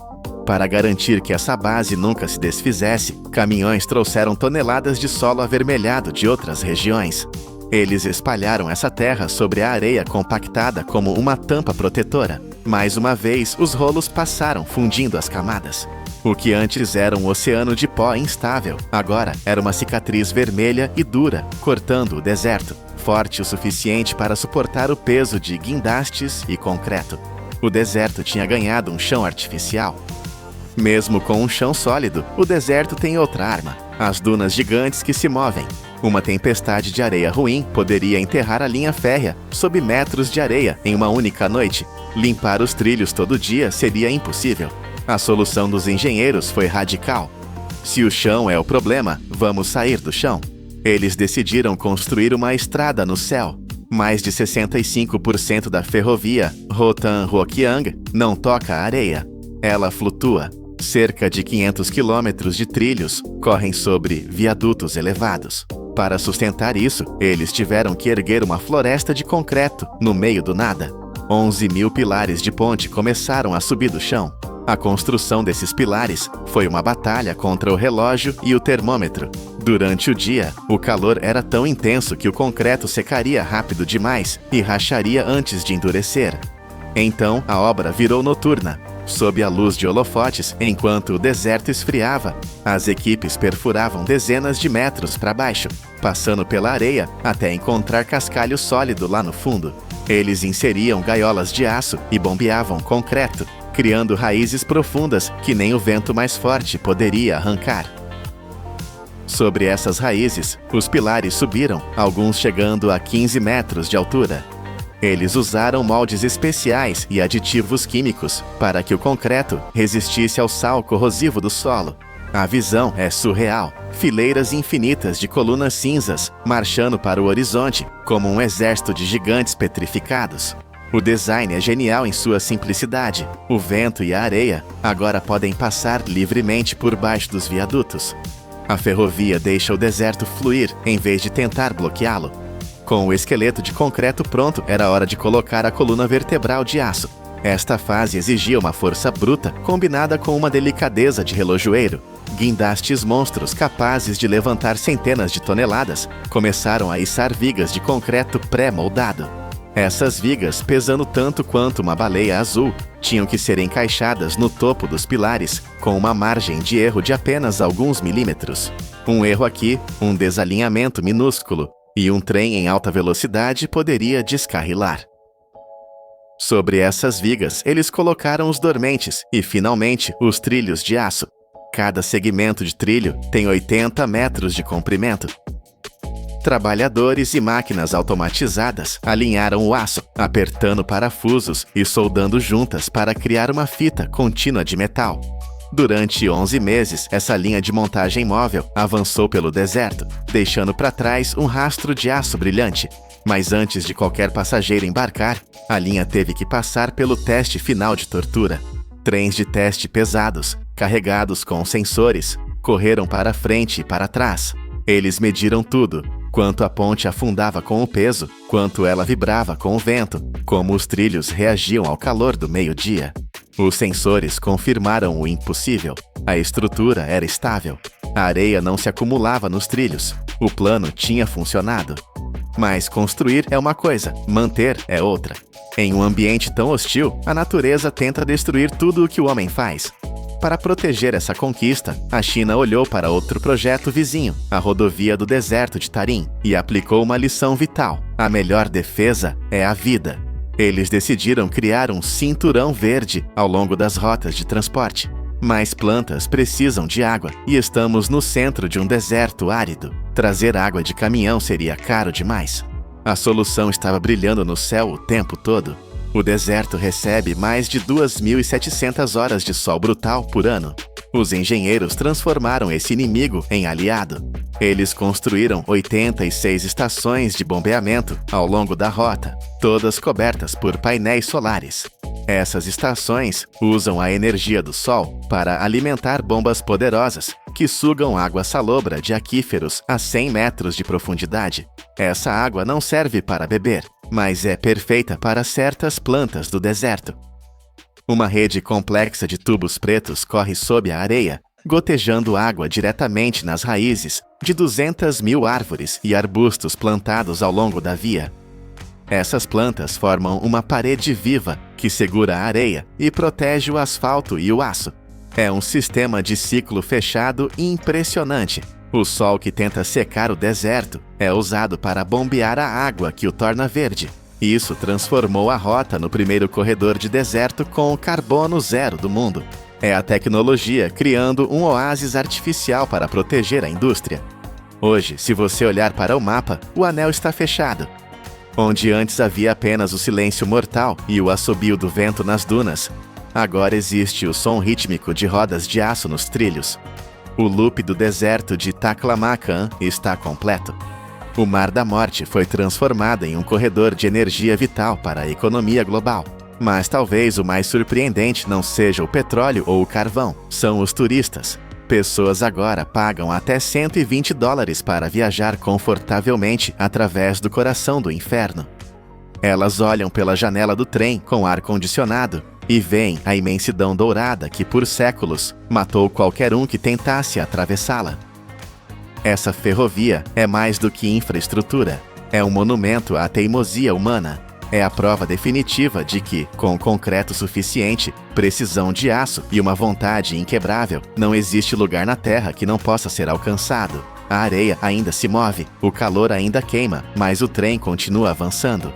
Para garantir que essa base nunca se desfizesse, caminhões trouxeram toneladas de solo avermelhado de outras regiões. Eles espalharam essa terra sobre a areia compactada como uma tampa protetora. Mais uma vez, os rolos passaram fundindo as camadas. O que antes era um oceano de pó instável, agora era uma cicatriz vermelha e dura, cortando o deserto, forte o suficiente para suportar o peso de guindastes e concreto. O deserto tinha ganhado um chão artificial. Mesmo com um chão sólido, o deserto tem outra arma: as dunas gigantes que se movem. Uma tempestade de areia ruim poderia enterrar a linha férrea sob metros de areia em uma única noite. Limpar os trilhos todo dia seria impossível. A solução dos engenheiros foi radical. Se o chão é o problema, vamos sair do chão. Eles decidiram construir uma estrada no céu. Mais de 65% da ferrovia Rotan-Huoqiang não toca a areia. Ela flutua. Cerca de 500 quilômetros de trilhos correm sobre viadutos elevados. Para sustentar isso, eles tiveram que erguer uma floresta de concreto no meio do nada. 11 mil pilares de ponte começaram a subir do chão. A construção desses pilares foi uma batalha contra o relógio e o termômetro. Durante o dia, o calor era tão intenso que o concreto secaria rápido demais e racharia antes de endurecer. Então, a obra virou noturna. Sob a luz de holofotes, enquanto o deserto esfriava, as equipes perfuravam dezenas de metros para baixo, passando pela areia até encontrar cascalho sólido lá no fundo. Eles inseriam gaiolas de aço e bombeavam concreto, criando raízes profundas que nem o vento mais forte poderia arrancar. Sobre essas raízes, os pilares subiram, alguns chegando a 15 metros de altura. Eles usaram moldes especiais e aditivos químicos para que o concreto resistisse ao sal corrosivo do solo. A visão é surreal. Fileiras infinitas de colunas cinzas marchando para o horizonte como um exército de gigantes petrificados. O design é genial em sua simplicidade. O vento e a areia agora podem passar livremente por baixo dos viadutos. A ferrovia deixa o deserto fluir em vez de tentar bloqueá-lo. Com o esqueleto de concreto pronto, era hora de colocar a coluna vertebral de aço. Esta fase exigia uma força bruta combinada com uma delicadeza de relojoeiro. Guindastes monstros capazes de levantar centenas de toneladas começaram a içar vigas de concreto pré-moldado. Essas vigas, pesando tanto quanto uma baleia azul, tinham que ser encaixadas no topo dos pilares com uma margem de erro de apenas alguns milímetros. Um erro aqui, um desalinhamento minúsculo, e um trem em alta velocidade poderia descarrilar. Sobre essas vigas, eles colocaram os dormentes e, finalmente, os trilhos de aço. Cada segmento de trilho tem 80 metros de comprimento. Trabalhadores e máquinas automatizadas alinharam o aço, apertando parafusos e soldando juntas para criar uma fita contínua de metal. Durante 11 meses, essa linha de montagem móvel avançou pelo deserto, deixando para trás um rastro de aço brilhante. Mas antes de qualquer passageiro embarcar, a linha teve que passar pelo teste final de tortura. Trens de teste pesados, carregados com sensores, correram para frente e para trás. Eles mediram tudo, quanto a ponte afundava com o peso, quanto ela vibrava com o vento, como os trilhos reagiam ao calor do meio-dia. Os sensores confirmaram o impossível. A estrutura era estável. A areia não se acumulava nos trilhos. O plano tinha funcionado. Mas construir é uma coisa, manter é outra. Em um ambiente tão hostil, a natureza tenta destruir tudo o que o homem faz. Para proteger essa conquista, a China olhou para outro projeto vizinho, a rodovia do deserto de Tarim, e aplicou uma lição vital: a melhor defesa é a vida. Eles decidiram criar um cinturão verde ao longo das rotas de transporte. Mais plantas precisam de água e estamos no centro de um deserto árido. Trazer água de caminhão seria caro demais. A solução estava brilhando no céu o tempo todo. O deserto recebe mais de 2.700 horas de sol brutal por ano. Os engenheiros transformaram esse inimigo em aliado. Eles construíram 86 estações de bombeamento ao longo da rota, todas cobertas por painéis solares. Essas estações usam a energia do sol para alimentar bombas poderosas que sugam água salobra de aquíferos a 100 metros de profundidade. Essa água não serve para beber, mas é perfeita para certas plantas do deserto. Uma rede complexa de tubos pretos corre sob a areia, gotejando água diretamente nas raízes de 200 mil árvores e arbustos plantados ao longo da via. Essas plantas formam uma parede viva que segura a areia e protege o asfalto e o aço. É um sistema de ciclo fechado impressionante. O sol que tenta secar o deserto é usado para bombear a água que o torna verde. Isso transformou a rota no primeiro corredor de deserto com carbono zero do mundo. É a tecnologia criando um oásis artificial para proteger a indústria. Hoje, se você olhar para o mapa, o anel está fechado. Onde antes havia apenas o silêncio mortal e o assobio do vento nas dunas, agora existe o som rítmico de rodas de aço nos trilhos. O loop do deserto de Taklamakan está completo. O Mar da Morte foi transformado em um corredor de energia vital para a economia global. Mas talvez o mais surpreendente não seja o petróleo ou o carvão, são os turistas. Pessoas agora pagam até $120 para viajar confortavelmente através do coração do inferno. Elas olham pela janela do trem com ar-condicionado e veem a imensidão dourada que, por séculos, matou qualquer um que tentasse atravessá-la. Essa ferrovia é mais do que infraestrutura. É um monumento à teimosia humana. É a prova definitiva de que, com concreto suficiente, precisão de aço e uma vontade inquebrável, não existe lugar na Terra que não possa ser alcançado. A areia ainda se move, o calor ainda queima, mas o trem continua avançando.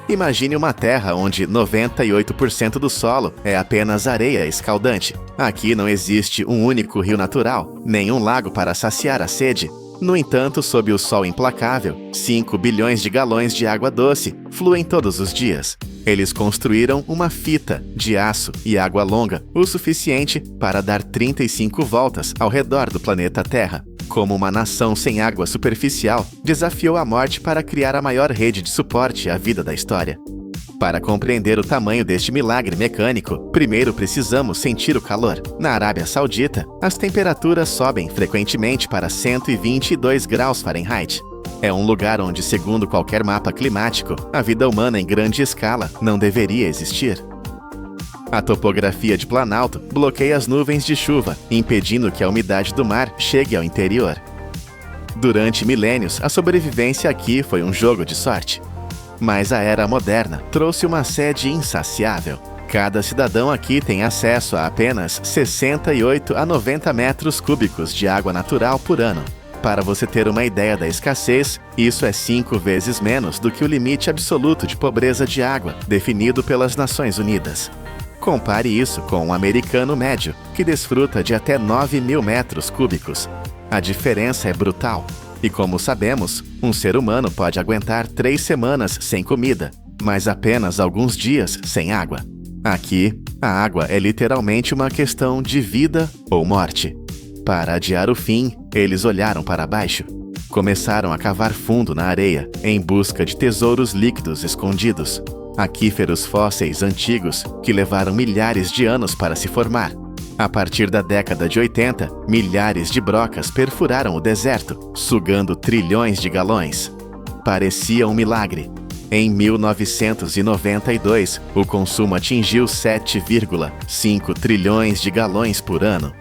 Imagine uma terra onde 98% do solo é apenas areia escaldante. Aqui não existe um único rio natural, nem um lago para saciar a sede. No entanto, sob o sol implacável, 5 bilhões de galões de água doce fluem todos os dias. Eles construíram uma fita de aço e água longa, o suficiente para dar 35 voltas ao redor do planeta Terra. Como uma nação sem água superficial, desafiou a morte para criar a maior rede de suporte à vida da história. Para compreender o tamanho deste milagre mecânico, primeiro precisamos sentir o calor. Na Arábia Saudita, as temperaturas sobem frequentemente para 122 graus Fahrenheit. É um lugar onde, segundo qualquer mapa climático, a vida humana em grande escala não deveria existir. A topografia de Planalto bloqueia as nuvens de chuva, impedindo que a umidade do mar chegue ao interior. Durante milênios, a sobrevivência aqui foi um jogo de sorte. Mas a era moderna trouxe uma sede insaciável. Cada cidadão aqui tem acesso a apenas 68 a 90 metros cúbicos de água natural por ano. Para você ter uma ideia da escassez, isso é 5 vezes menos do que o limite absoluto de pobreza de água, definido pelas Nações Unidas. Compare isso com um americano médio, que desfruta de até 9.000 metros cúbicos. A diferença é brutal. E como sabemos, um ser humano pode aguentar 3 semanas sem comida, mas apenas alguns dias sem água. Aqui, a água é literalmente uma questão de vida ou morte. Para adiar o fim, eles olharam para baixo. Começaram a cavar fundo na areia, em busca de tesouros líquidos escondidos. Aquíferos fósseis antigos que levaram milhares de anos para se formar. A partir da década de 80, milhares de brocas perfuraram o deserto, sugando trilhões de galões. Parecia um milagre. Em 1992, o consumo atingiu 7,5 trilhões de galões por ano.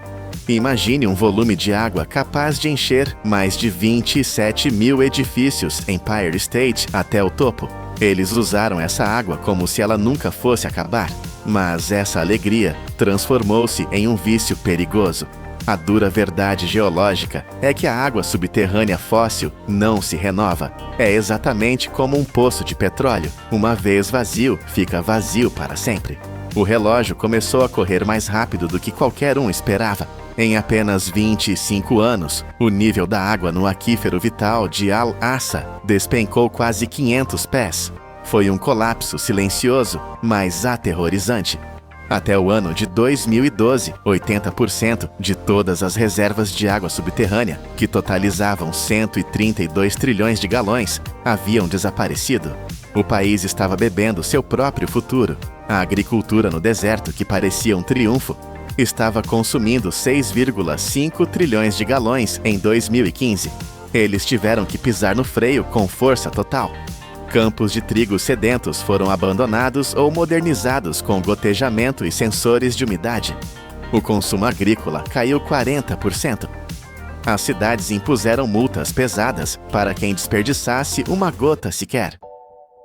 Imagine um volume de água capaz de encher mais de 27 mil edifícios em Empire State até o topo. Eles usaram essa água como se ela nunca fosse acabar. Mas essa alegria transformou-se em um vício perigoso. A dura verdade geológica é que a água subterrânea fóssil não se renova. É exatamente como um poço de petróleo. Uma vez vazio, fica vazio para sempre. O relógio começou a correr mais rápido do que qualquer um esperava. Em apenas 25 anos, o nível da água no aquífero vital de Al-Assa despencou quase 500 pés. Foi um colapso silencioso, mas aterrorizante. Até o ano de 2012, 80% de todas as reservas de água subterrânea, que totalizavam 132 trilhões de galões, haviam desaparecido. O país estava bebendo seu próprio futuro. A agricultura no deserto, que parecia um triunfo, estava consumindo 6,5 trilhões de galões em 2015. Eles tiveram que pisar no freio com força total. Campos de trigo sedentos foram abandonados ou modernizados com gotejamento e sensores de umidade. O consumo agrícola caiu 40%. As cidades impuseram multas pesadas para quem desperdiçasse uma gota sequer.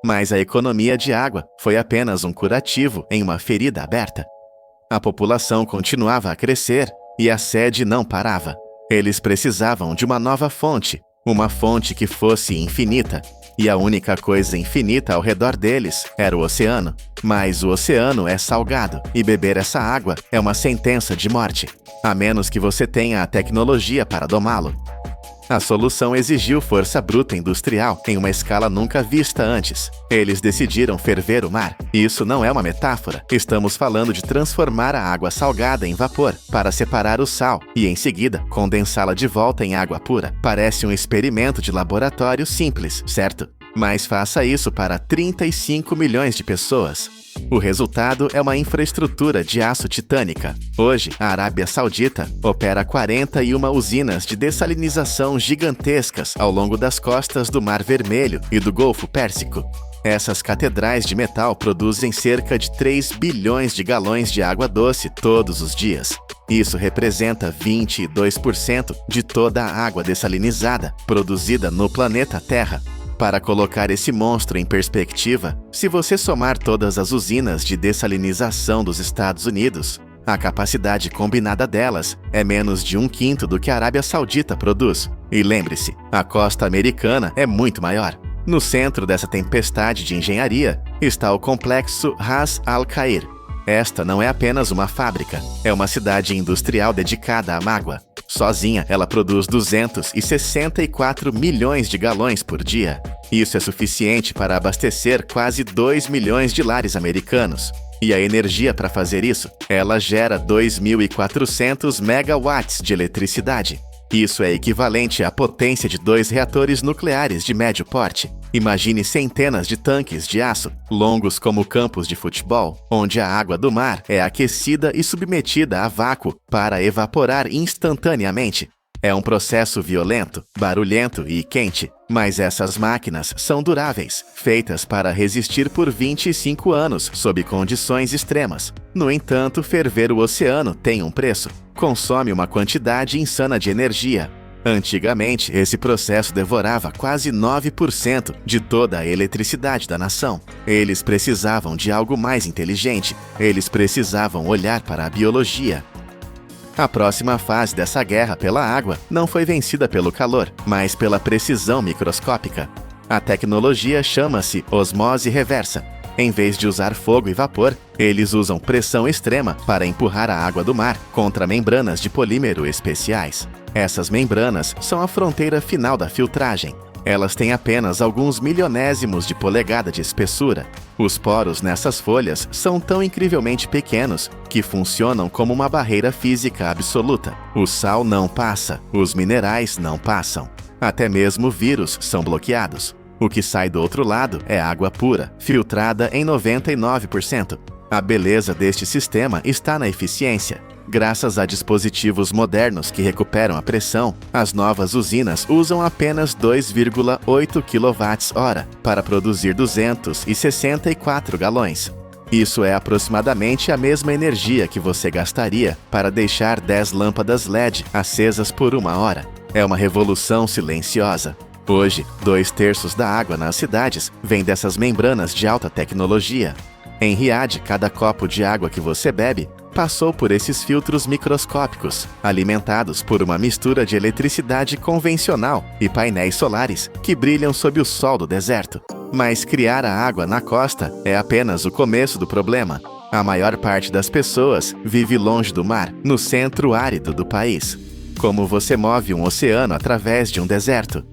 Mas a economia de água foi apenas um curativo em uma ferida aberta. A população continuava a crescer e a sede não parava. Eles precisavam de uma nova fonte, uma fonte que fosse infinita. E a única coisa infinita ao redor deles era o oceano. Mas o oceano é salgado, e beber essa água é uma sentença de morte, a menos que você tenha a tecnologia para domá-lo. A solução exigiu força bruta industrial em uma escala nunca vista antes. Eles decidiram ferver o mar. Isso não é uma metáfora. Estamos falando de transformar a água salgada em vapor para separar o sal e, em seguida, condensá-la de volta em água pura. Parece um experimento de laboratório simples, certo? Mas faça isso para 35 milhões de pessoas. O resultado é uma infraestrutura de aço titânica. Hoje, a Arábia Saudita opera 41 usinas de dessalinização gigantescas ao longo das costas do Mar Vermelho e do Golfo Pérsico. Essas catedrais de metal produzem cerca de 3 bilhões de galões de água doce todos os dias. Isso representa 22% de toda a água dessalinizada produzida no planeta Terra. Para colocar esse monstro em perspectiva, se você somar todas as usinas de dessalinização dos Estados Unidos, a capacidade combinada delas é menos de 1/5 do que a Arábia Saudita produz. E lembre-se, a costa americana é muito maior. No centro dessa tempestade de engenharia está o complexo Ras Al Khair. Esta não é apenas uma fábrica, é uma cidade industrial dedicada à mágoa. Sozinha, ela produz 264 milhões de galões por dia. Isso é suficiente para abastecer quase 2 milhões de lares americanos. E a energia para fazer isso? Ela gera 2.400 megawatts de eletricidade. Isso é equivalente à potência de 2 reatores nucleares de médio porte. Imagine centenas de tanques de aço, longos como campos de futebol, onde a água do mar é aquecida e submetida a vácuo para evaporar instantaneamente. É um processo violento, barulhento e quente, mas essas máquinas são duráveis, feitas para resistir por 25 anos sob condições extremas. No entanto, ferver o oceano tem um preço. Consome uma quantidade insana de energia. Antigamente, esse processo devorava quase 9% de toda a eletricidade da nação. Eles precisavam de algo mais inteligente. Eles precisavam olhar para a biologia. A próxima fase dessa guerra pela água não foi vencida pelo calor, mas pela precisão microscópica. A tecnologia chama-se osmose reversa. Em vez de usar fogo e vapor, eles usam pressão extrema para empurrar a água do mar contra membranas de polímero especiais. Essas membranas são a fronteira final da filtragem. Elas têm apenas alguns milionésimos de polegada de espessura. Os poros nessas folhas são tão incrivelmente pequenos que funcionam como uma barreira física absoluta. O sal não passa, os minerais não passam. Até mesmo vírus são bloqueados. O que sai do outro lado é água pura, filtrada em 99%. A beleza deste sistema está na eficiência. Graças a dispositivos modernos que recuperam a pressão, as novas usinas usam apenas 2,8 kWh para produzir 264 galões. Isso é aproximadamente a mesma energia que você gastaria para deixar 10 lâmpadas LED acesas por 1 hora. É uma revolução silenciosa. Hoje, 2/3 da água nas cidades vem dessas membranas de alta tecnologia. Em Riad, cada copo de água que você bebe passou por esses filtros microscópicos, alimentados por uma mistura de eletricidade convencional e painéis solares que brilham sob o sol do deserto. Mas criar a água na costa é apenas o começo do problema. A maior parte das pessoas vive longe do mar, no centro árido do país. Como você move um oceano através de um deserto?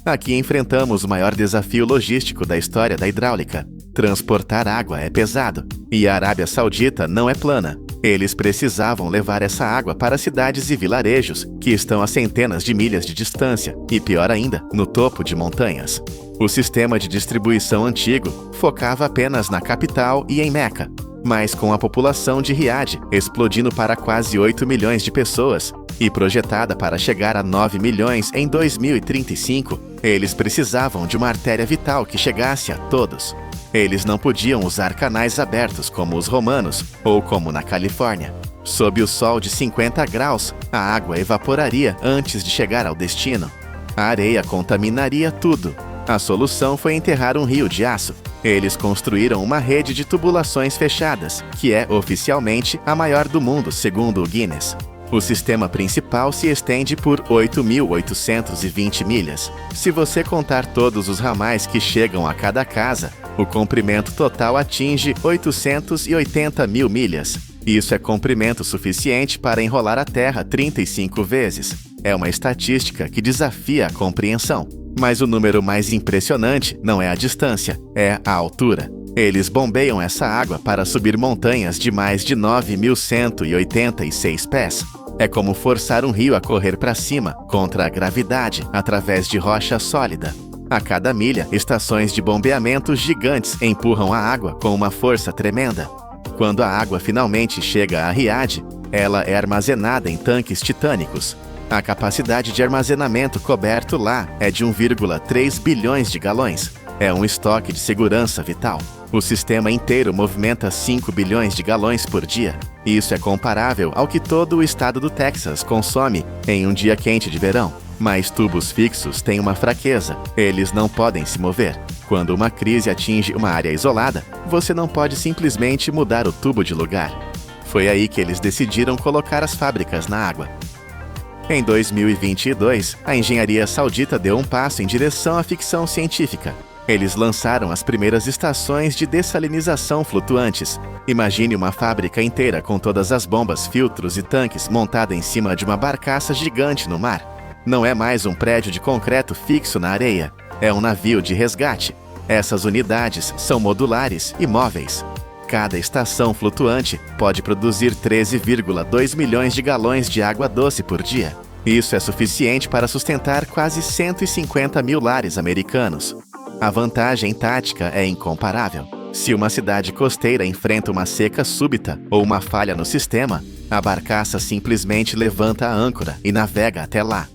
Aqui enfrentamos o maior desafio logístico da história da hidráulica. Transportar água é pesado, e a Arábia Saudita não é plana. Eles precisavam levar essa água para cidades e vilarejos que estão a centenas de milhas de distância, e pior ainda, no topo de montanhas. O sistema de distribuição antigo focava apenas na capital e em Meca. Mas com a população de Riad explodindo para quase 8 milhões de pessoas e projetada para chegar a 9 milhões em 2035, eles precisavam de uma artéria vital que chegasse a todos. Eles não podiam usar canais abertos como os romanos ou como na Califórnia. Sob o sol de 50 graus, a água evaporaria antes de chegar ao destino. A areia contaminaria tudo. A solução foi enterrar um rio de aço. Eles construíram uma rede de tubulações fechadas, que é oficialmente a maior do mundo, segundo o Guinness. O sistema principal se estende por 8.820 milhas. Se você contar todos os ramais que chegam a cada casa, o comprimento total atinge 880 mil milhas. Isso é comprimento suficiente para enrolar a Terra 35 vezes. É uma estatística que desafia a compreensão. Mas o número mais impressionante não é a distância, é a altura. Eles bombeiam essa água para subir montanhas de mais de 9.186 pés. É como forçar um rio a correr para cima, contra a gravidade, através de rocha sólida. A cada milha, estações de bombeamento gigantes empurram a água com uma força tremenda. Quando a água finalmente chega a Riad, ela é armazenada em tanques titânicos. A capacidade de armazenamento coberto lá é de 1,3 bilhões de galões. É um estoque de segurança vital. O sistema inteiro movimenta 5 bilhões de galões por dia. Isso é comparável ao que todo o estado do Texas consome em um dia quente de verão. Mas tubos fixos têm uma fraqueza. Eles não podem se mover. Quando uma crise atinge uma área isolada, você não pode simplesmente mudar o tubo de lugar. Foi aí que eles decidiram colocar as fábricas na água. Em 2022, a engenharia saudita deu um passo em direção à ficção científica. Eles lançaram as primeiras estações de dessalinização flutuantes. Imagine uma fábrica inteira com todas as bombas, filtros e tanques montada em cima de uma barcaça gigante no mar. Não é mais um prédio de concreto fixo na areia. É um navio de resgate. Essas unidades são modulares e móveis. Cada estação flutuante pode produzir 13,2 milhões de galões de água doce por dia. Isso é suficiente para sustentar quase 150 mil lares americanos. A vantagem tática é incomparável. Se uma cidade costeira enfrenta uma seca súbita ou uma falha no sistema, a barcaça simplesmente levanta a âncora e navega até lá.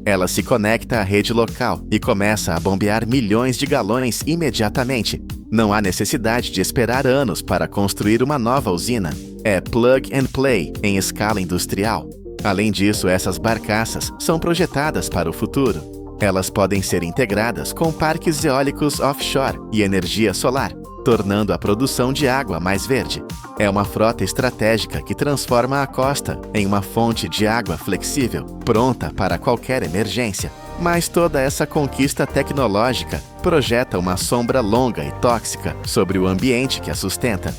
Ela se conecta à rede local e começa a bombear milhões de galões imediatamente. Não há necessidade de esperar anos para construir uma nova usina. É plug and play em escala industrial. Além disso, essas barcaças são projetadas para o futuro. Elas podem ser integradas com parques eólicos offshore e energia solar, tornando a produção de água mais verde. É uma frota estratégica que transforma a costa em uma fonte de água flexível, pronta para qualquer emergência. Mas toda essa conquista tecnológica projeta uma sombra longa e tóxica sobre o ambiente que a sustenta.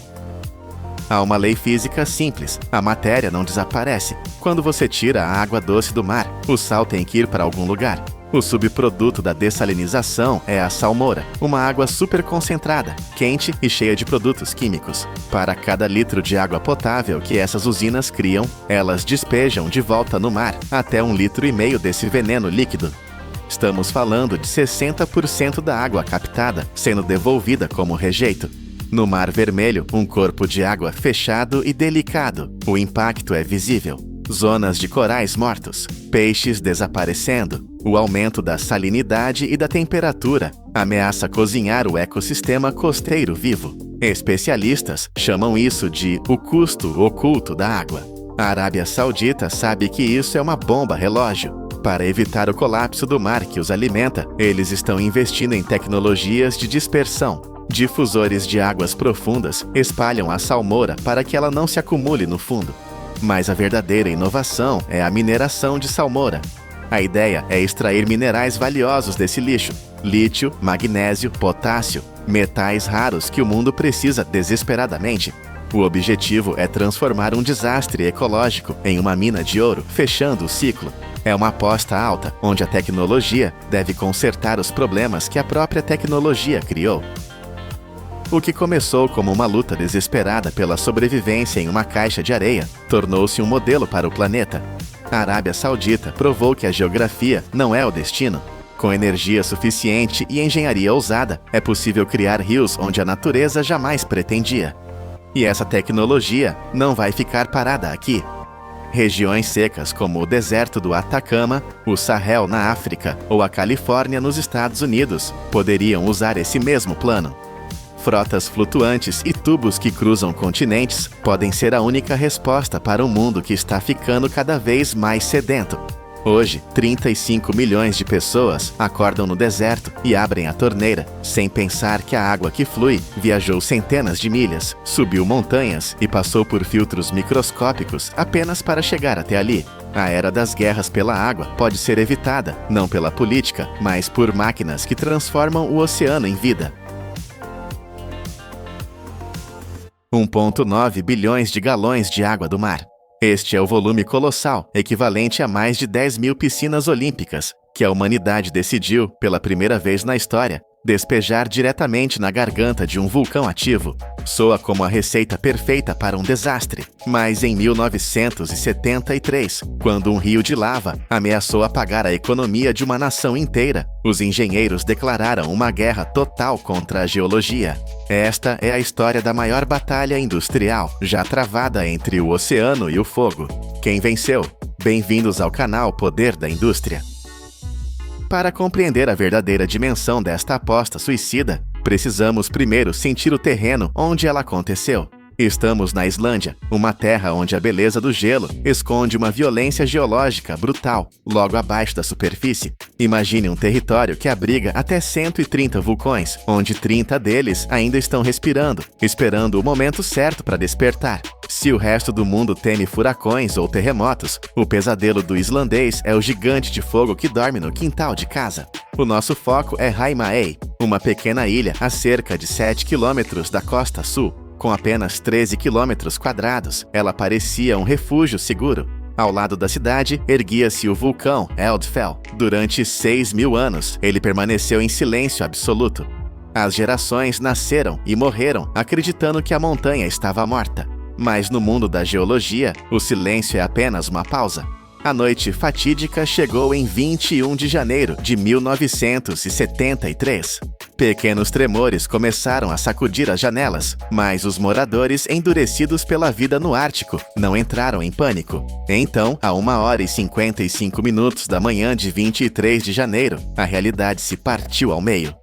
Há uma lei física simples: a matéria não desaparece. Quando você tira a água doce do mar, o sal tem que ir para algum lugar. O subproduto da dessalinização é a salmoura, uma água super concentrada, quente e cheia de produtos químicos. Para cada litro de água potável que essas usinas criam, elas despejam de volta no mar até 1,5 litro desse veneno líquido. Estamos falando de 60% da água captada sendo devolvida como rejeito. No Mar Vermelho, um corpo de água fechado e delicado. O impacto é visível. Zonas de corais mortos, peixes desaparecendo. O aumento da salinidade e da temperatura ameaça cozinhar o ecossistema costeiro vivo. Especialistas chamam isso de o custo oculto da água. A Arábia Saudita sabe que isso é uma bomba relógio. Para evitar o colapso do mar que os alimenta, eles estão investindo em tecnologias de dispersão. Difusores de águas profundas espalham a salmoura para que ela não se acumule no fundo. Mas a verdadeira inovação é a mineração de salmoura. A ideia é extrair minerais valiosos desse lixo: lítio, magnésio, potássio, metais raros que o mundo precisa desesperadamente. O objetivo é transformar um desastre ecológico em uma mina de ouro, fechando o ciclo. É uma aposta alta, onde a tecnologia deve consertar os problemas que a própria tecnologia criou. O que começou como uma luta desesperada pela sobrevivência em uma caixa de areia tornou-se um modelo para o planeta. A Arábia Saudita provou que a geografia não é o destino. Com energia suficiente e engenharia ousada, é possível criar rios onde a natureza jamais pretendia. E essa tecnologia não vai ficar parada aqui. Regiões secas como o deserto do Atacama, o Sahel na África ou a Califórnia nos Estados Unidos poderiam usar esse mesmo plano. Frotas flutuantes e tubos que cruzam continentes podem ser a única resposta para um mundo que está ficando cada vez mais sedento. Hoje, 35 milhões de pessoas acordam no deserto e abrem a torneira, sem pensar que a água que flui viajou centenas de milhas, subiu montanhas e passou por filtros microscópicos apenas para chegar até ali. A era das guerras pela água pode ser evitada, não pela política, mas por máquinas que transformam o oceano em vida. 1,9 bilhões de galões de água do mar. Este é o volume colossal, equivalente a mais de 10 mil piscinas olímpicas, que a humanidade decidiu, pela primeira vez na história, despejar diretamente na garganta de um vulcão ativo. Soa como a receita perfeita para um desastre. Mas em 1973, quando um rio de lava ameaçou apagar a economia de uma nação inteira, os engenheiros declararam uma guerra total contra a geologia. Esta é a história da maior batalha industrial já travada entre o oceano e o fogo. Quem venceu? Bem-vindos ao canal Poder da Indústria. Para compreender a verdadeira dimensão desta aposta suicida, precisamos primeiro sentir o terreno onde ela aconteceu. Estamos na Islândia, uma terra onde a beleza do gelo esconde uma violência geológica brutal, logo abaixo da superfície. Imagine um território que abriga até 130 vulcões, onde 30 deles ainda estão respirando, esperando o momento certo para despertar. Se o resto do mundo teme furacões ou terremotos, o pesadelo do islandês é o gigante de fogo que dorme no quintal de casa. O nosso foco é Heimaey, uma pequena ilha a cerca de 7 quilômetros da costa sul. Com apenas 13 quilômetros quadrados, ela parecia um refúgio seguro. Ao lado da cidade, erguia-se o vulcão Eldfell. Durante 6.000 anos, ele permaneceu em silêncio absoluto. As gerações nasceram e morreram acreditando que a montanha estava morta. Mas no mundo da geologia, o silêncio é apenas uma pausa. A noite fatídica chegou em 21 de janeiro de 1973. Pequenos tremores começaram a sacudir as janelas, mas os moradores, endurecidos pela vida no Ártico, não entraram em pânico. Então, a 1h55 da manhã de 23 de janeiro, a realidade se partiu ao meio.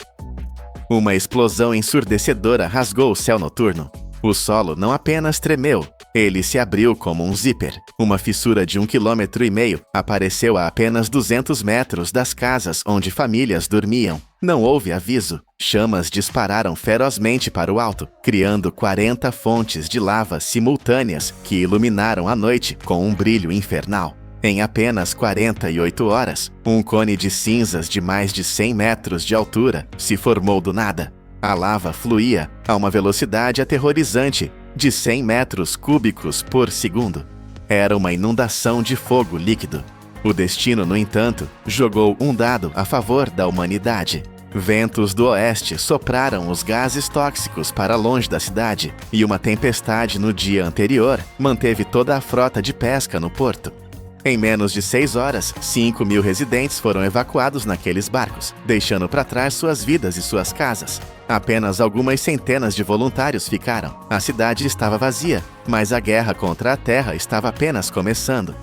Uma explosão ensurdecedora rasgou o céu noturno. O solo não apenas tremeu, ele se abriu como um zíper. Uma fissura de 1,5 km apareceu a apenas 200 metros das casas onde famílias dormiam. Não houve aviso. Chamas dispararam ferozmente para o alto, criando 40 fontes de lava simultâneas que iluminaram a noite com um brilho infernal. Em apenas 48 horas, um cone de cinzas de mais de 100 metros de altura se formou do nada. A lava fluía a uma velocidade aterrorizante de 100 metros cúbicos por segundo. Era uma inundação de fogo líquido. O destino, no entanto, jogou um dado a favor da humanidade. Ventos do oeste sopraram os gases tóxicos para longe da cidade, e uma tempestade no dia anterior manteve toda a frota de pesca no porto. Em menos de 6 horas, 5.000 residentes foram evacuados naqueles barcos, deixando para trás suas vidas e suas casas. Apenas algumas centenas de voluntários ficaram. A cidade estava vazia, mas a guerra contra a terra estava apenas começando.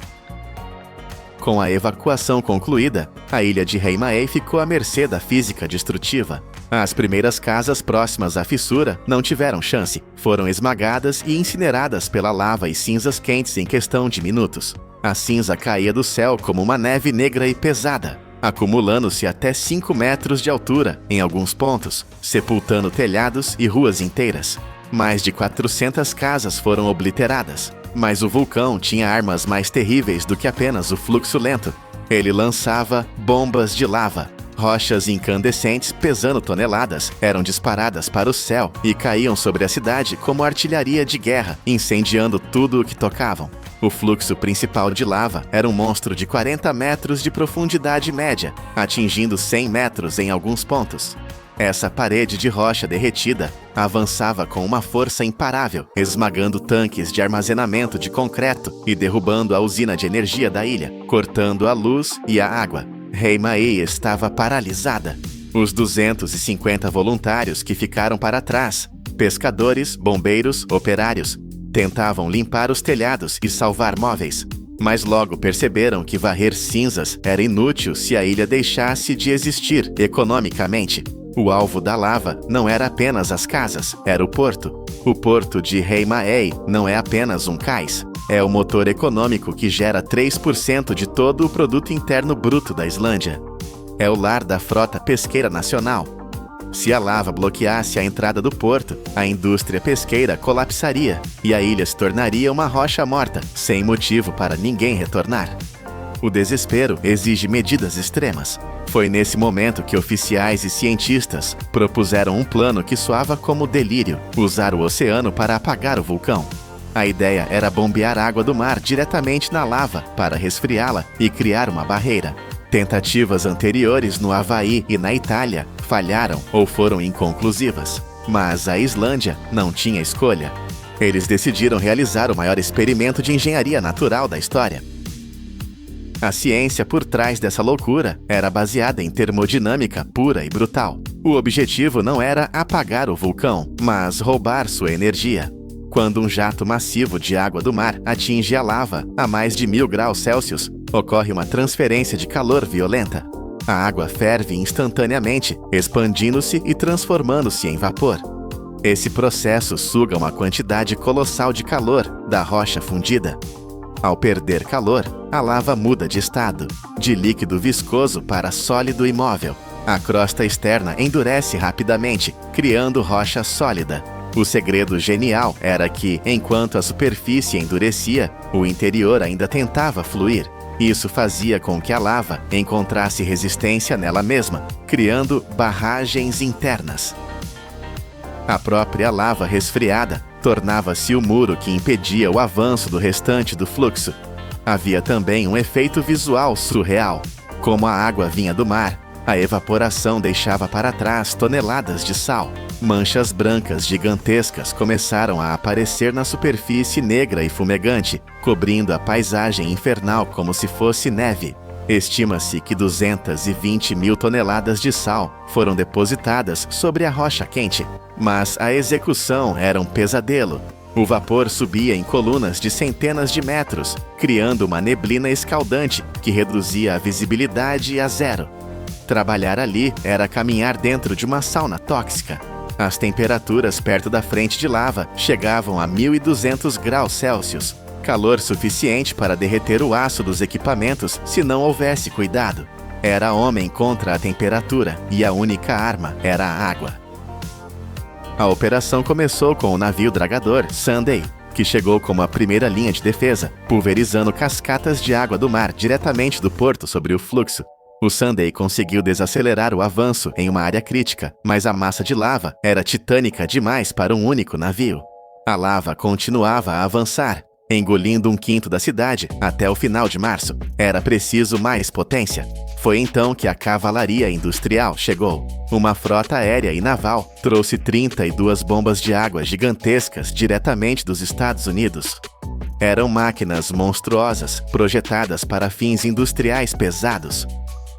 Com a evacuação concluída, a ilha de Heimaey ficou à mercê da física destrutiva. As primeiras casas próximas à fissura não tiveram chance, foram esmagadas e incineradas pela lava e cinzas quentes em questão de minutos. A cinza caía do céu como uma neve negra e pesada, acumulando-se até 5 metros de altura em alguns pontos, sepultando telhados e ruas inteiras. Mais de 400 casas foram obliteradas, mas o vulcão tinha armas mais terríveis do que apenas o fluxo lento. Ele lançava bombas de lava. Rochas incandescentes pesando toneladas eram disparadas para o céu e caíam sobre a cidade como artilharia de guerra, incendiando tudo o que tocavam. O fluxo principal de lava era um monstro de 40 metros de profundidade média, atingindo 100 metros em alguns pontos. Essa parede de rocha derretida avançava com uma força imparável, esmagando tanques de armazenamento de concreto e derrubando a usina de energia da ilha, cortando a luz e a água. Heimaey estava paralisada. Os 250 voluntários que ficaram para trás, pescadores, bombeiros, operários, tentavam limpar os telhados e salvar móveis, mas logo perceberam que varrer cinzas era inútil se a ilha deixasse de existir economicamente. O alvo da lava não era apenas as casas, era o porto. O porto de Heimaey não é apenas um cais, é o motor econômico que gera 3% de todo o produto interno bruto da Islândia. É o lar da frota pesqueira nacional. Se a lava bloqueasse a entrada do porto, a indústria pesqueira colapsaria e a ilha se tornaria uma rocha morta, sem motivo para ninguém retornar. O desespero exige medidas extremas. Foi nesse momento que oficiais e cientistas propuseram um plano que soava como delírio: usar o oceano para apagar o vulcão. A ideia era bombear água do mar diretamente na lava para resfriá-la e criar uma barreira. Tentativas anteriores no Havaí e na Itália falharam ou foram inconclusivas, mas a Islândia não tinha escolha. Eles decidiram realizar o maior experimento de engenharia natural da história. A ciência por trás dessa loucura era baseada em termodinâmica pura e brutal. O objetivo não era apagar o vulcão, mas roubar sua energia. Quando um jato massivo de água do mar atinge a lava a mais de 1000 graus Celsius, ocorre uma transferência de calor violenta. A água ferve instantaneamente, expandindo-se e transformando-se em vapor. Esse processo suga uma quantidade colossal de calor da rocha fundida. Ao perder calor, a lava muda de estado, de líquido viscoso para sólido imóvel. A crosta externa endurece rapidamente, criando rocha sólida. O segredo genial era que, enquanto a superfície endurecia, o interior ainda tentava fluir. Isso fazia com que a lava encontrasse resistência nela mesma, criando barragens internas. A própria lava resfriada tornava-se o muro que impedia o avanço do restante do fluxo. Havia também um efeito visual surreal. Como a água vinha do mar, a evaporação deixava para trás toneladas de sal. Manchas brancas gigantescas começaram a aparecer na superfície negra e fumegante, cobrindo a paisagem infernal como se fosse neve. Estima-se que 220 mil toneladas de sal foram depositadas sobre a rocha quente, mas a execução era um pesadelo. O vapor subia em colunas de centenas de metros, criando uma neblina escaldante que reduzia a visibilidade a zero. Trabalhar ali era caminhar dentro de uma sauna tóxica. As temperaturas perto da frente de lava chegavam a 1200 graus Celsius. Calor suficiente para derreter o aço dos equipamentos se não houvesse cuidado. Era homem contra a temperatura e a única arma era a água. A operação começou com o navio dragador Sunday, que chegou como a primeira linha de defesa, pulverizando cascatas de água do mar diretamente do porto sobre o fluxo. O Sunday conseguiu desacelerar o avanço em uma área crítica, mas a massa de lava era titânica demais para um único navio. A lava continuava a avançar, engolindo 1/5 da cidade até o final de março. Era preciso mais potência. Foi então que a cavalaria industrial chegou. Uma frota aérea e naval trouxe 32 bombas de água gigantescas diretamente dos Estados Unidos. Eram máquinas monstruosas, projetadas para fins industriais pesados.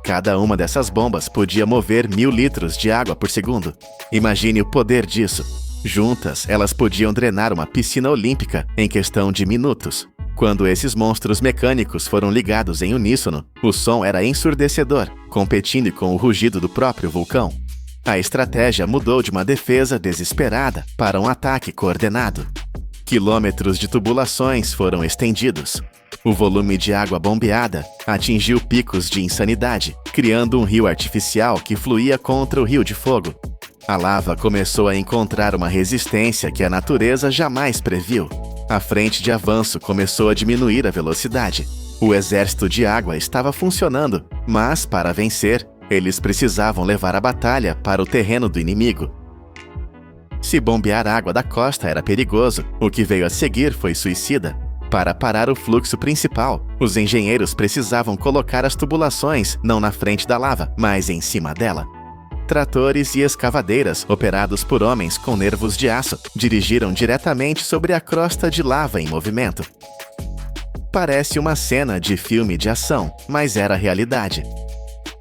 Cada uma dessas bombas podia mover 1000 litros de água por segundo. Imagine o poder disso. Juntas, elas podiam drenar uma piscina olímpica em questão de minutos. Quando esses monstros mecânicos foram ligados em uníssono, o som era ensurdecedor, competindo com o rugido do próprio vulcão. A estratégia mudou de uma defesa desesperada para um ataque coordenado. Quilômetros de tubulações foram estendidos. O volume de água bombeada atingiu picos de insanidade, criando um rio artificial que fluía contra o Rio de Fogo. A lava começou a encontrar uma resistência que a natureza jamais previu. A frente de avanço começou a diminuir a velocidade. O exército de água estava funcionando, mas, para vencer, eles precisavam levar a batalha para o terreno do inimigo. Se bombear água da costa era perigoso, o que veio a seguir foi suicida. Para parar o fluxo principal, os engenheiros precisavam colocar as tubulações não na frente da lava, mas em cima dela. Tratores e escavadeiras, operados por homens com nervos de aço, dirigiram diretamente sobre a crosta de lava em movimento. Parece uma cena de filme de ação, mas era realidade.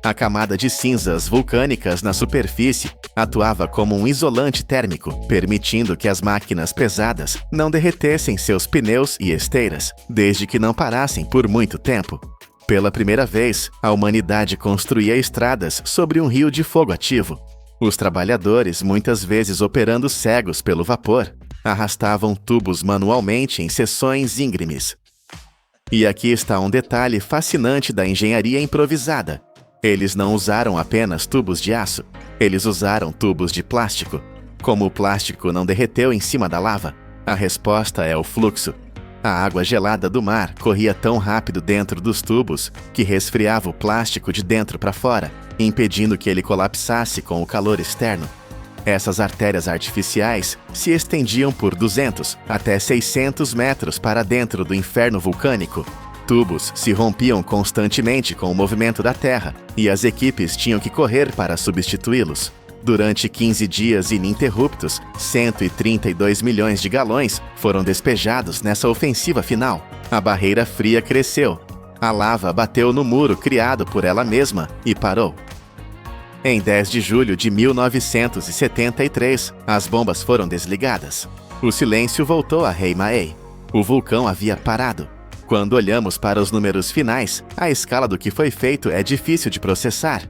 A camada de cinzas vulcânicas na superfície atuava como um isolante térmico, permitindo que as máquinas pesadas não derretessem seus pneus e esteiras, desde que não parassem por muito tempo. Pela primeira vez, a humanidade construía estradas sobre um rio de fogo ativo. Os trabalhadores, muitas vezes operando cegos pelo vapor, arrastavam tubos manualmente em seções íngremes. E aqui está um detalhe fascinante da engenharia improvisada. Eles não usaram apenas tubos de aço, eles usaram tubos de plástico. Como o plástico não derreteu em cima da lava, a resposta é o fluxo. A água gelada do mar corria tão rápido dentro dos tubos que resfriava o plástico de dentro para fora, impedindo que ele colapsasse com o calor externo. Essas artérias artificiais se estendiam por 200 até 600 metros para dentro do inferno vulcânico. Tubos se rompiam constantemente com o movimento da Terra e as equipes tinham que correr para substituí-los. Durante 15 dias ininterruptos, 132 milhões de galões foram despejados nessa ofensiva final. A barreira fria cresceu. A lava bateu no muro criado por ela mesma e parou. Em 10 de julho de 1973, as bombas foram desligadas. O silêncio voltou a Heimaey. O vulcão havia parado. Quando olhamos para os números finais, a escala do que foi feito é difícil de processar.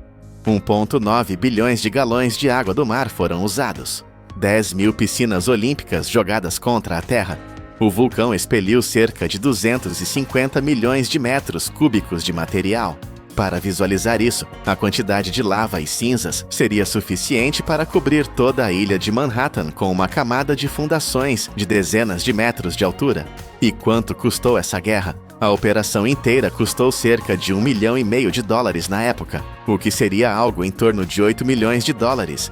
1,9 bilhões de galões de água do mar foram usados. 10 mil piscinas olímpicas jogadas contra a Terra. O vulcão expeliu cerca de 250 milhões de metros cúbicos de material. Para visualizar isso, a quantidade de lava e cinzas seria suficiente para cobrir toda a ilha de Manhattan com uma camada de fundações de dezenas de metros de altura. E quanto custou essa guerra? A operação inteira custou cerca de $1,5 milhão na época, o que seria algo em torno de $8 milhões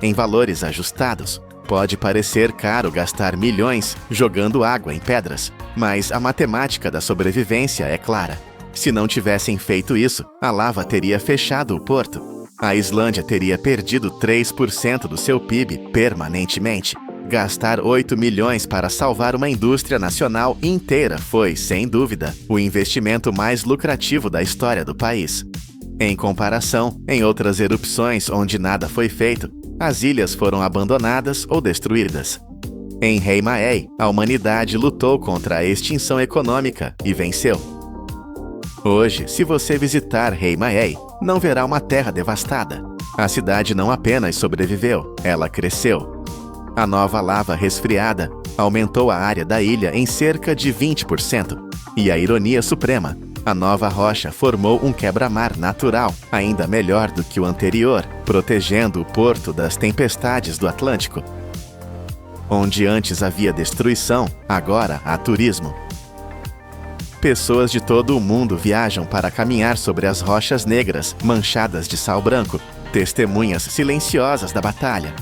em valores ajustados. Pode parecer caro gastar milhões jogando água em pedras, mas a matemática da sobrevivência é clara. Se não tivessem feito isso, a lava teria fechado o porto. A Islândia teria perdido 3% do seu PIB permanentemente. Gastar 8 milhões para salvar uma indústria nacional inteira foi, sem dúvida, o investimento mais lucrativo da história do país. Em comparação, em outras erupções onde nada foi feito, as ilhas foram abandonadas ou destruídas. Em Heimaey, a humanidade lutou contra a extinção econômica e venceu. Hoje, se você visitar Heimaey, não verá uma terra devastada. A cidade não apenas sobreviveu, ela cresceu. A nova lava resfriada aumentou a área da ilha em cerca de 20%. E a ironia suprema, a nova rocha formou um quebra-mar natural, ainda melhor do que o anterior, protegendo o porto das tempestades do Atlântico. Onde antes havia destruição, agora há turismo. Pessoas de todo o mundo viajam para caminhar sobre as rochas negras, manchadas de sal branco, testemunhas silenciosas da batalha.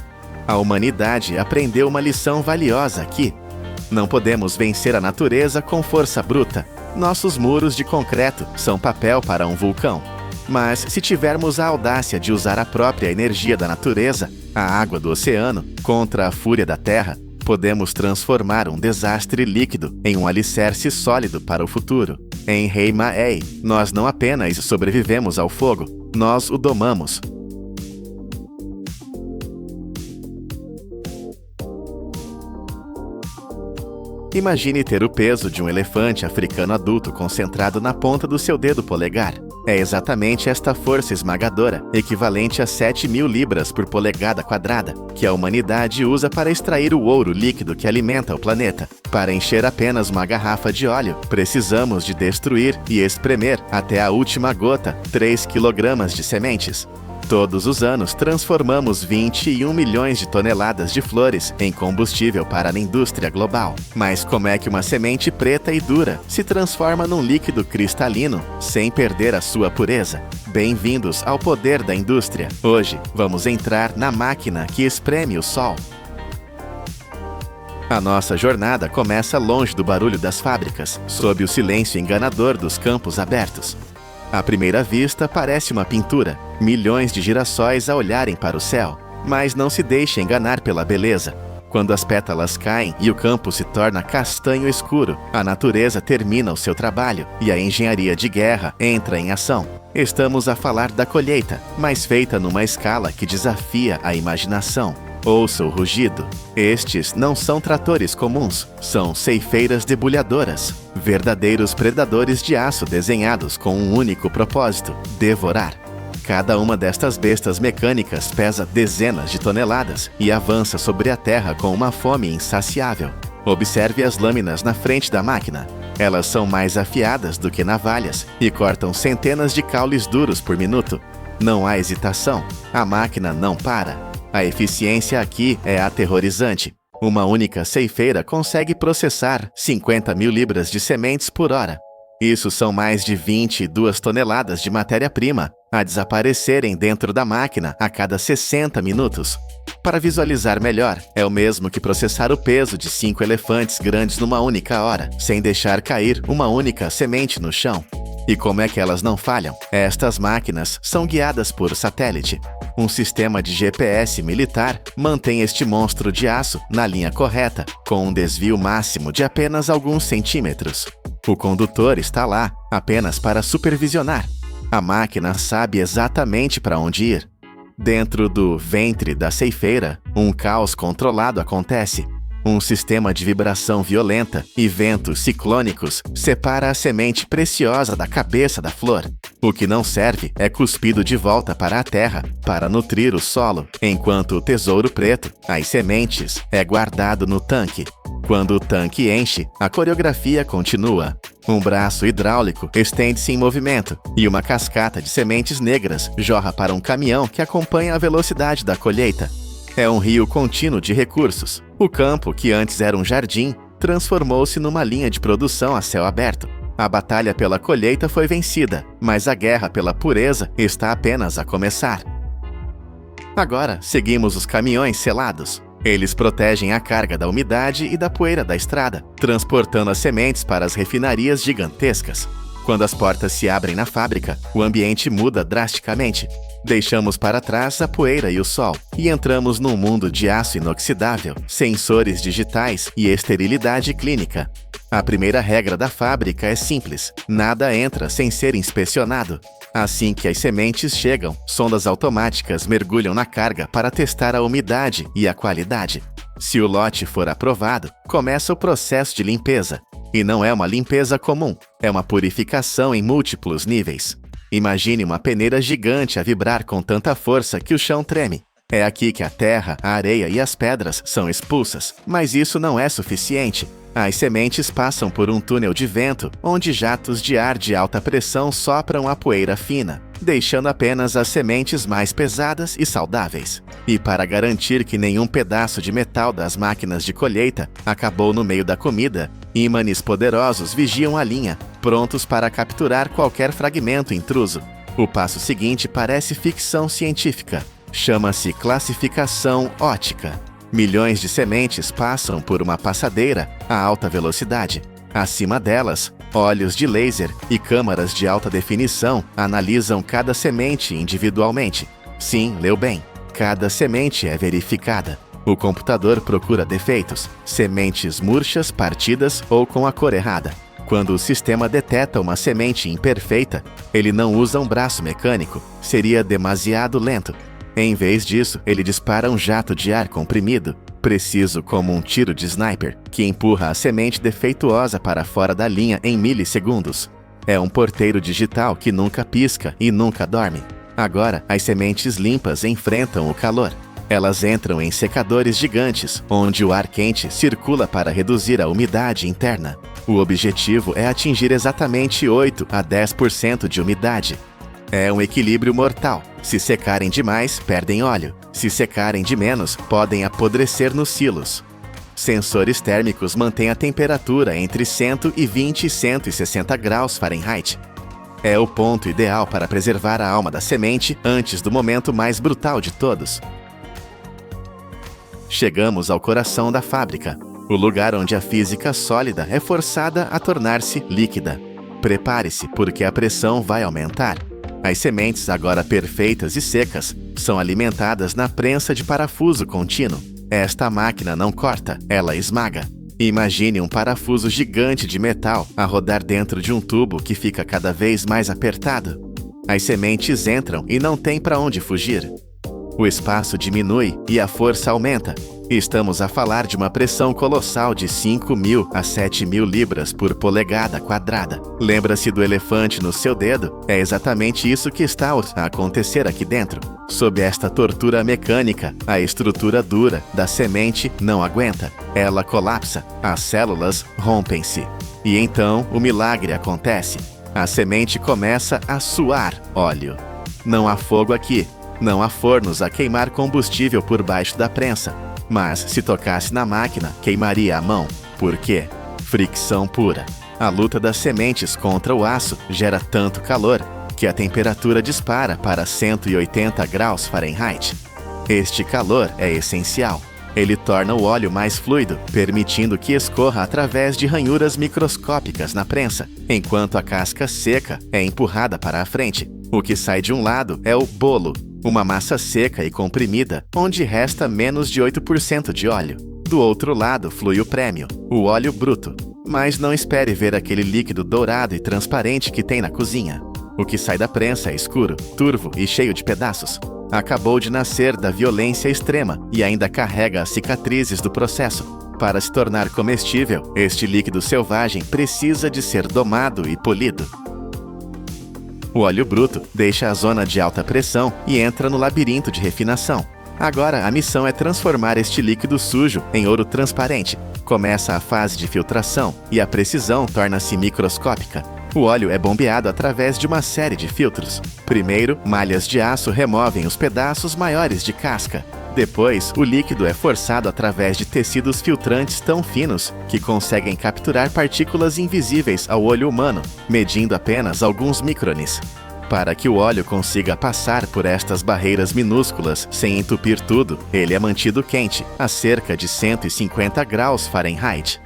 A humanidade aprendeu uma lição valiosa aqui. Não podemos vencer a natureza com força bruta. Nossos muros de concreto são papel para um vulcão. Mas se tivermos a audácia de usar a própria energia da natureza, a água do oceano, contra a fúria da terra, podemos transformar um desastre líquido em um alicerce sólido para o futuro. Em Heimaey, nós não apenas sobrevivemos ao fogo, nós o domamos. Imagine ter o peso de um elefante africano adulto concentrado na ponta do seu dedo polegar. É exatamente esta força esmagadora, equivalente a 7.000 libras por polegada quadrada, que a humanidade usa para extrair o ouro líquido que alimenta o planeta. Para encher apenas uma garrafa de óleo, precisamos de destruir e espremer até a última gota 3 quilogramas de sementes. Todos os anos, transformamos 21 milhões de toneladas de flores em combustível para a indústria global. Mas como é que uma semente preta e dura se transforma num líquido cristalino sem perder a sua pureza? Bem-vindos ao poder da indústria. Hoje, vamos entrar na máquina que espreme o sol. A nossa jornada começa longe do barulho das fábricas, sob o silêncio enganador dos campos abertos. À primeira vista, parece uma pintura, milhões de girassóis a olharem para o céu. Mas não se deixe enganar pela beleza. Quando as pétalas caem e o campo se torna castanho escuro, a natureza termina o seu trabalho e a engenharia de guerra entra em ação. Estamos a falar da colheita, mas feita numa escala que desafia a imaginação. Ouça o rugido. Estes não são tratores comuns, são ceifeiras debulhadoras, verdadeiros predadores de aço desenhados com um único propósito: devorar. Cada uma destas bestas mecânicas pesa dezenas de toneladas e avança sobre a terra com uma fome insaciável. Observe as lâminas na frente da máquina. Elas são mais afiadas do que navalhas e cortam centenas de caules duros por minuto. Não há hesitação. A máquina não para. A eficiência aqui é aterrorizante. Uma única ceifeira consegue processar 50.000 libras de sementes por hora. Isso são mais de 22 toneladas de matéria-prima a desaparecerem dentro da máquina a cada 60 minutos. Para visualizar melhor, é o mesmo que processar o peso de 5 elefantes grandes numa única hora, sem deixar cair uma única semente no chão. E como é que elas não falham? Estas máquinas são guiadas por satélite. Um sistema de GPS militar mantém este monstro de aço na linha correta, com um desvio máximo de apenas alguns centímetros. O condutor está lá apenas para supervisionar. A máquina sabe exatamente para onde ir. Dentro do ventre da ceifeira, um caos controlado acontece. Um sistema de vibração violenta e ventos ciclônicos separa a semente preciosa da cabeça da flor. O que não serve é cuspido de volta para a terra para nutrir o solo, enquanto o tesouro preto, as sementes, é guardado no tanque. Quando o tanque enche, a coreografia continua. Um braço hidráulico estende-se em movimento e uma cascata de sementes negras jorra para um caminhão que acompanha a velocidade da colheita. É um rio contínuo de recursos. O campo, que antes era um jardim, transformou-se numa linha de produção a céu aberto. A batalha pela colheita foi vencida, mas a guerra pela pureza está apenas a começar. Agora, seguimos os caminhões selados. Eles protegem a carga da umidade e da poeira da estrada, transportando as sementes para as refinarias gigantescas. Quando as portas se abrem na fábrica, o ambiente muda drasticamente. Deixamos para trás a poeira e o sol e entramos num mundo de aço inoxidável, sensores digitais e esterilidade clínica. A primeira regra da fábrica é simples: nada entra sem ser inspecionado. Assim que as sementes chegam, sondas automáticas mergulham na carga para testar a umidade e a qualidade. Se o lote for aprovado, começa o processo de limpeza. E não é uma limpeza comum, é uma purificação em múltiplos níveis. Imagine uma peneira gigante a vibrar com tanta força que o chão treme. É aqui que a terra, a areia e as pedras são expulsas, mas isso não é suficiente. As sementes passam por um túnel de vento, onde jatos de ar de alta pressão sopram a poeira fina, deixando apenas as sementes mais pesadas e saudáveis. E para garantir que nenhum pedaço de metal das máquinas de colheita acabou no meio da comida, ímãs poderosos vigiam a linha, prontos para capturar qualquer fragmento intruso. O passo seguinte parece ficção científica. Chama-se classificação ótica. Milhões de sementes passam por uma passadeira a alta velocidade. Acima delas, olhos de laser e câmaras de alta definição analisam cada semente individualmente. Sim, leu bem. Cada semente é verificada. O computador procura defeitos, sementes murchas, partidas ou com a cor errada. Quando o sistema deteta uma semente imperfeita, ele não usa um braço mecânico. Seria demasiado lento. Em vez disso, ele dispara um jato de ar comprimido, preciso como um tiro de sniper, que empurra a semente defeituosa para fora da linha em milissegundos. É um porteiro digital que nunca pisca e nunca dorme. Agora, as sementes limpas enfrentam o calor. Elas entram em secadores gigantes, onde o ar quente circula para reduzir a umidade interna. O objetivo é atingir exatamente 8 a 10% de umidade. É um equilíbrio mortal. Se secarem demais, perdem óleo. Se secarem de menos, podem apodrecer nos silos. Sensores térmicos mantêm a temperatura entre 120 e 160 graus Fahrenheit. É o ponto ideal para preservar a alma da semente antes do momento mais brutal de todos. Chegamos ao coração da fábrica, o lugar onde a física sólida é forçada a tornar-se líquida. Prepare-se, porque a pressão vai aumentar. As sementes, agora perfeitas e secas, são alimentadas na prensa de parafuso contínuo. Esta máquina não corta, ela esmaga. Imagine um parafuso gigante de metal a rodar dentro de um tubo que fica cada vez mais apertado. As sementes entram e não tem para onde fugir. O espaço diminui e a força aumenta. Estamos a falar de uma pressão colossal de 5.000 a 7.000 libras por polegada quadrada. Lembra-se do elefante no seu dedo? É exatamente isso que está a acontecer aqui dentro. Sob esta tortura mecânica, a estrutura dura da semente não aguenta. Ela colapsa, as células rompem-se. E então o milagre acontece. A semente começa a suar óleo. Não há fogo aqui. Não há fornos a queimar combustível por baixo da prensa. Mas, se tocasse na máquina, queimaria a mão. Por quê? Fricção pura. A luta das sementes contra o aço gera tanto calor que a temperatura dispara para 180 graus Fahrenheit. Este calor é essencial. Ele torna o óleo mais fluido, permitindo que escorra através de ranhuras microscópicas na prensa, enquanto a casca seca é empurrada para a frente. O que sai de um lado é o bolo, uma massa seca e comprimida, onde resta menos de 8% de óleo. Do outro lado flui o prêmio, o óleo bruto. Mas não espere ver aquele líquido dourado e transparente que tem na cozinha. O que sai da prensa é escuro, turvo e cheio de pedaços. Acabou de nascer da violência extrema e ainda carrega as cicatrizes do processo. Para se tornar comestível, este líquido selvagem precisa de ser domado e polido. O óleo bruto deixa a zona de alta pressão e entra no labirinto de refinação. Agora a missão é transformar este líquido sujo em ouro transparente. Começa a fase de filtração e a precisão torna-se microscópica. O óleo é bombeado através de uma série de filtros. Primeiro, malhas de aço removem os pedaços maiores de casca. Depois, o líquido é forçado através de tecidos filtrantes tão finos que conseguem capturar partículas invisíveis ao olho humano, medindo apenas alguns micrones. Para que o óleo consiga passar por estas barreiras minúsculas sem entupir tudo, ele é mantido quente, a cerca de 150 graus Fahrenheit.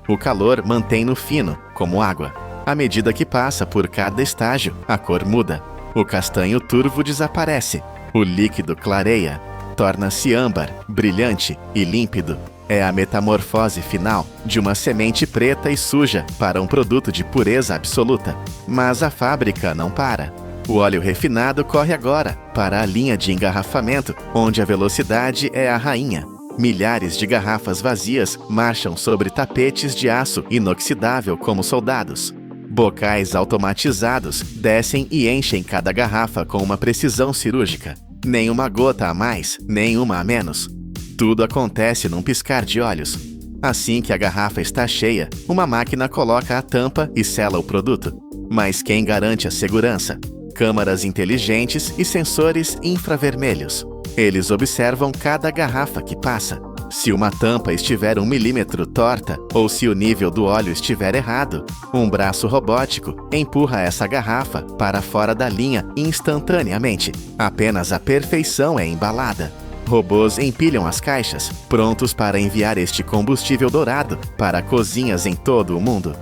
O calor mantém-no fino, como água. À medida que passa por cada estágio, a cor muda. O castanho turvo desaparece. O líquido clareia. Torna-se âmbar, brilhante e límpido. É a metamorfose final de uma semente preta e suja para um produto de pureza absoluta. Mas a fábrica não para. O óleo refinado corre agora para a linha de engarrafamento, onde a velocidade é a rainha. Milhares de garrafas vazias marcham sobre tapetes de aço inoxidável como soldados. Bocais automatizados descem e enchem cada garrafa com uma precisão cirúrgica. Nem uma gota a mais, nem uma a menos. Tudo acontece num piscar de olhos. Assim que a garrafa está cheia, uma máquina coloca a tampa e sela o produto. Mas quem garante a segurança? Câmaras inteligentes e sensores infravermelhos. Eles observam cada garrafa que passa. Se uma tampa estiver 1 milímetro torta ou se o nível do óleo estiver errado, um braço robótico empurra essa garrafa para fora da linha instantaneamente. Apenas a perfeição é embalada. Robôs empilham as caixas, prontos para enviar este combustível dourado para cozinhas em todo o mundo.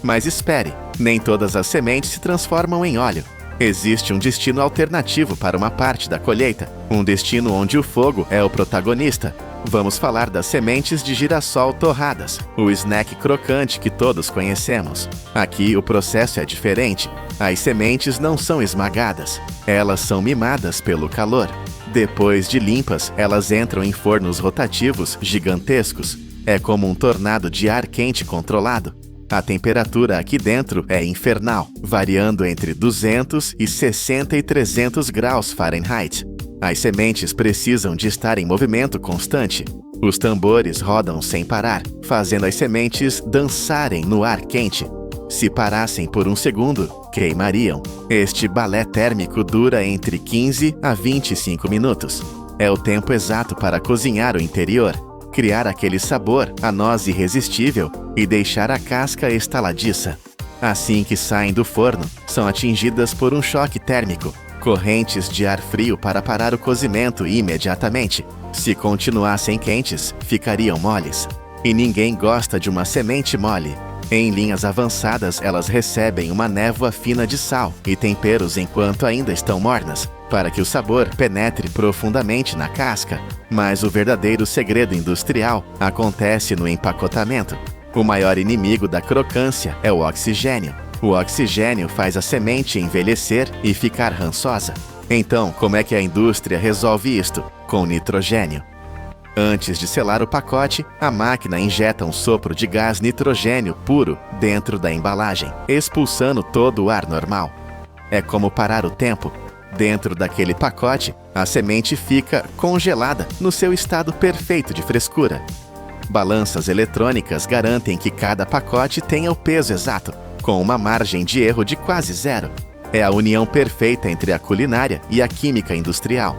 Mas espere, nem todas as sementes se transformam em óleo. Existe um destino alternativo para uma parte da colheita, um destino onde o fogo é o protagonista. Vamos falar das sementes de girassol torradas, o snack crocante que todos conhecemos. Aqui o processo é diferente. As sementes não são esmagadas, elas são mimadas pelo calor. Depois de limpas, elas entram em fornos rotativos gigantescos. É como um tornado de ar quente controlado. A temperatura aqui dentro é infernal, variando entre 200 e 60 e 300 graus Fahrenheit. As sementes precisam de estar em movimento constante. Os tambores rodam sem parar, fazendo as sementes dançarem no ar quente. Se parassem por um segundo, queimariam. Este balé térmico dura entre 15 a 25 minutos. É o tempo exato para cozinhar o interior, criar aquele sabor a noz irresistível e deixar a casca estaladiça. Assim que saem do forno, são atingidas por um choque térmico, correntes de ar frio para parar o cozimento imediatamente. Se continuassem quentes, ficariam moles. E ninguém gosta de uma semente mole. Em linhas avançadas, elas recebem uma névoa fina de sal e temperos enquanto ainda estão mornas, para que o sabor penetre profundamente na casca. Mas o verdadeiro segredo industrial acontece no empacotamento. O maior inimigo da crocância é o oxigênio. O oxigênio faz a semente envelhecer e ficar rançosa. Então, como é que a indústria resolve isto? Com nitrogênio. Antes de selar o pacote, a máquina injeta um sopro de gás nitrogênio puro dentro da embalagem, expulsando todo o ar normal. É como parar o tempo. Dentro daquele pacote, a semente fica congelada no seu estado perfeito de frescura. Balanças eletrônicas garantem que cada pacote tenha o peso exato, com uma margem de erro de quase zero. É a união perfeita entre a culinária e a química industrial.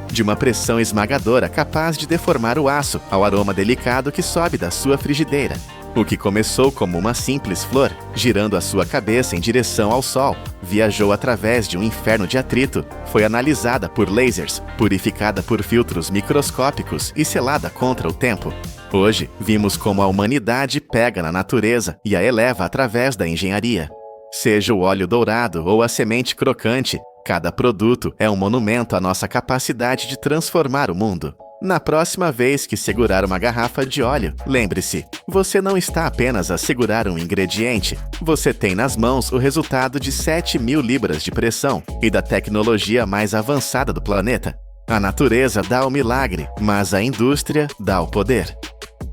De uma pressão esmagadora capaz de deformar o aço ao aroma delicado que sobe da sua frigideira. O que começou como uma simples flor, girando a sua cabeça em direção ao Sol, viajou através de um inferno de atrito, foi analisada por lasers, purificada por filtros microscópicos e selada contra o tempo. Hoje, vimos como a humanidade pega na natureza e a eleva através da engenharia. Seja o óleo dourado ou a semente crocante, cada produto é um monumento à nossa capacidade de transformar o mundo. Na próxima vez que segurar uma garrafa de óleo, lembre-se, você não está apenas a segurar um ingrediente, você tem nas mãos o resultado de 7.000 libras de pressão e da tecnologia mais avançada do planeta. A natureza dá o milagre, mas a indústria dá o poder.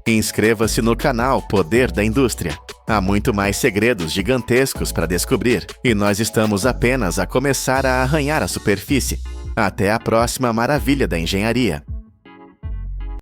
Inscreva-se no canal Poder da Indústria. Há muito mais segredos gigantescos para descobrir, e nós estamos apenas a começar a arranhar a superfície. Até a próxima maravilha da engenharia.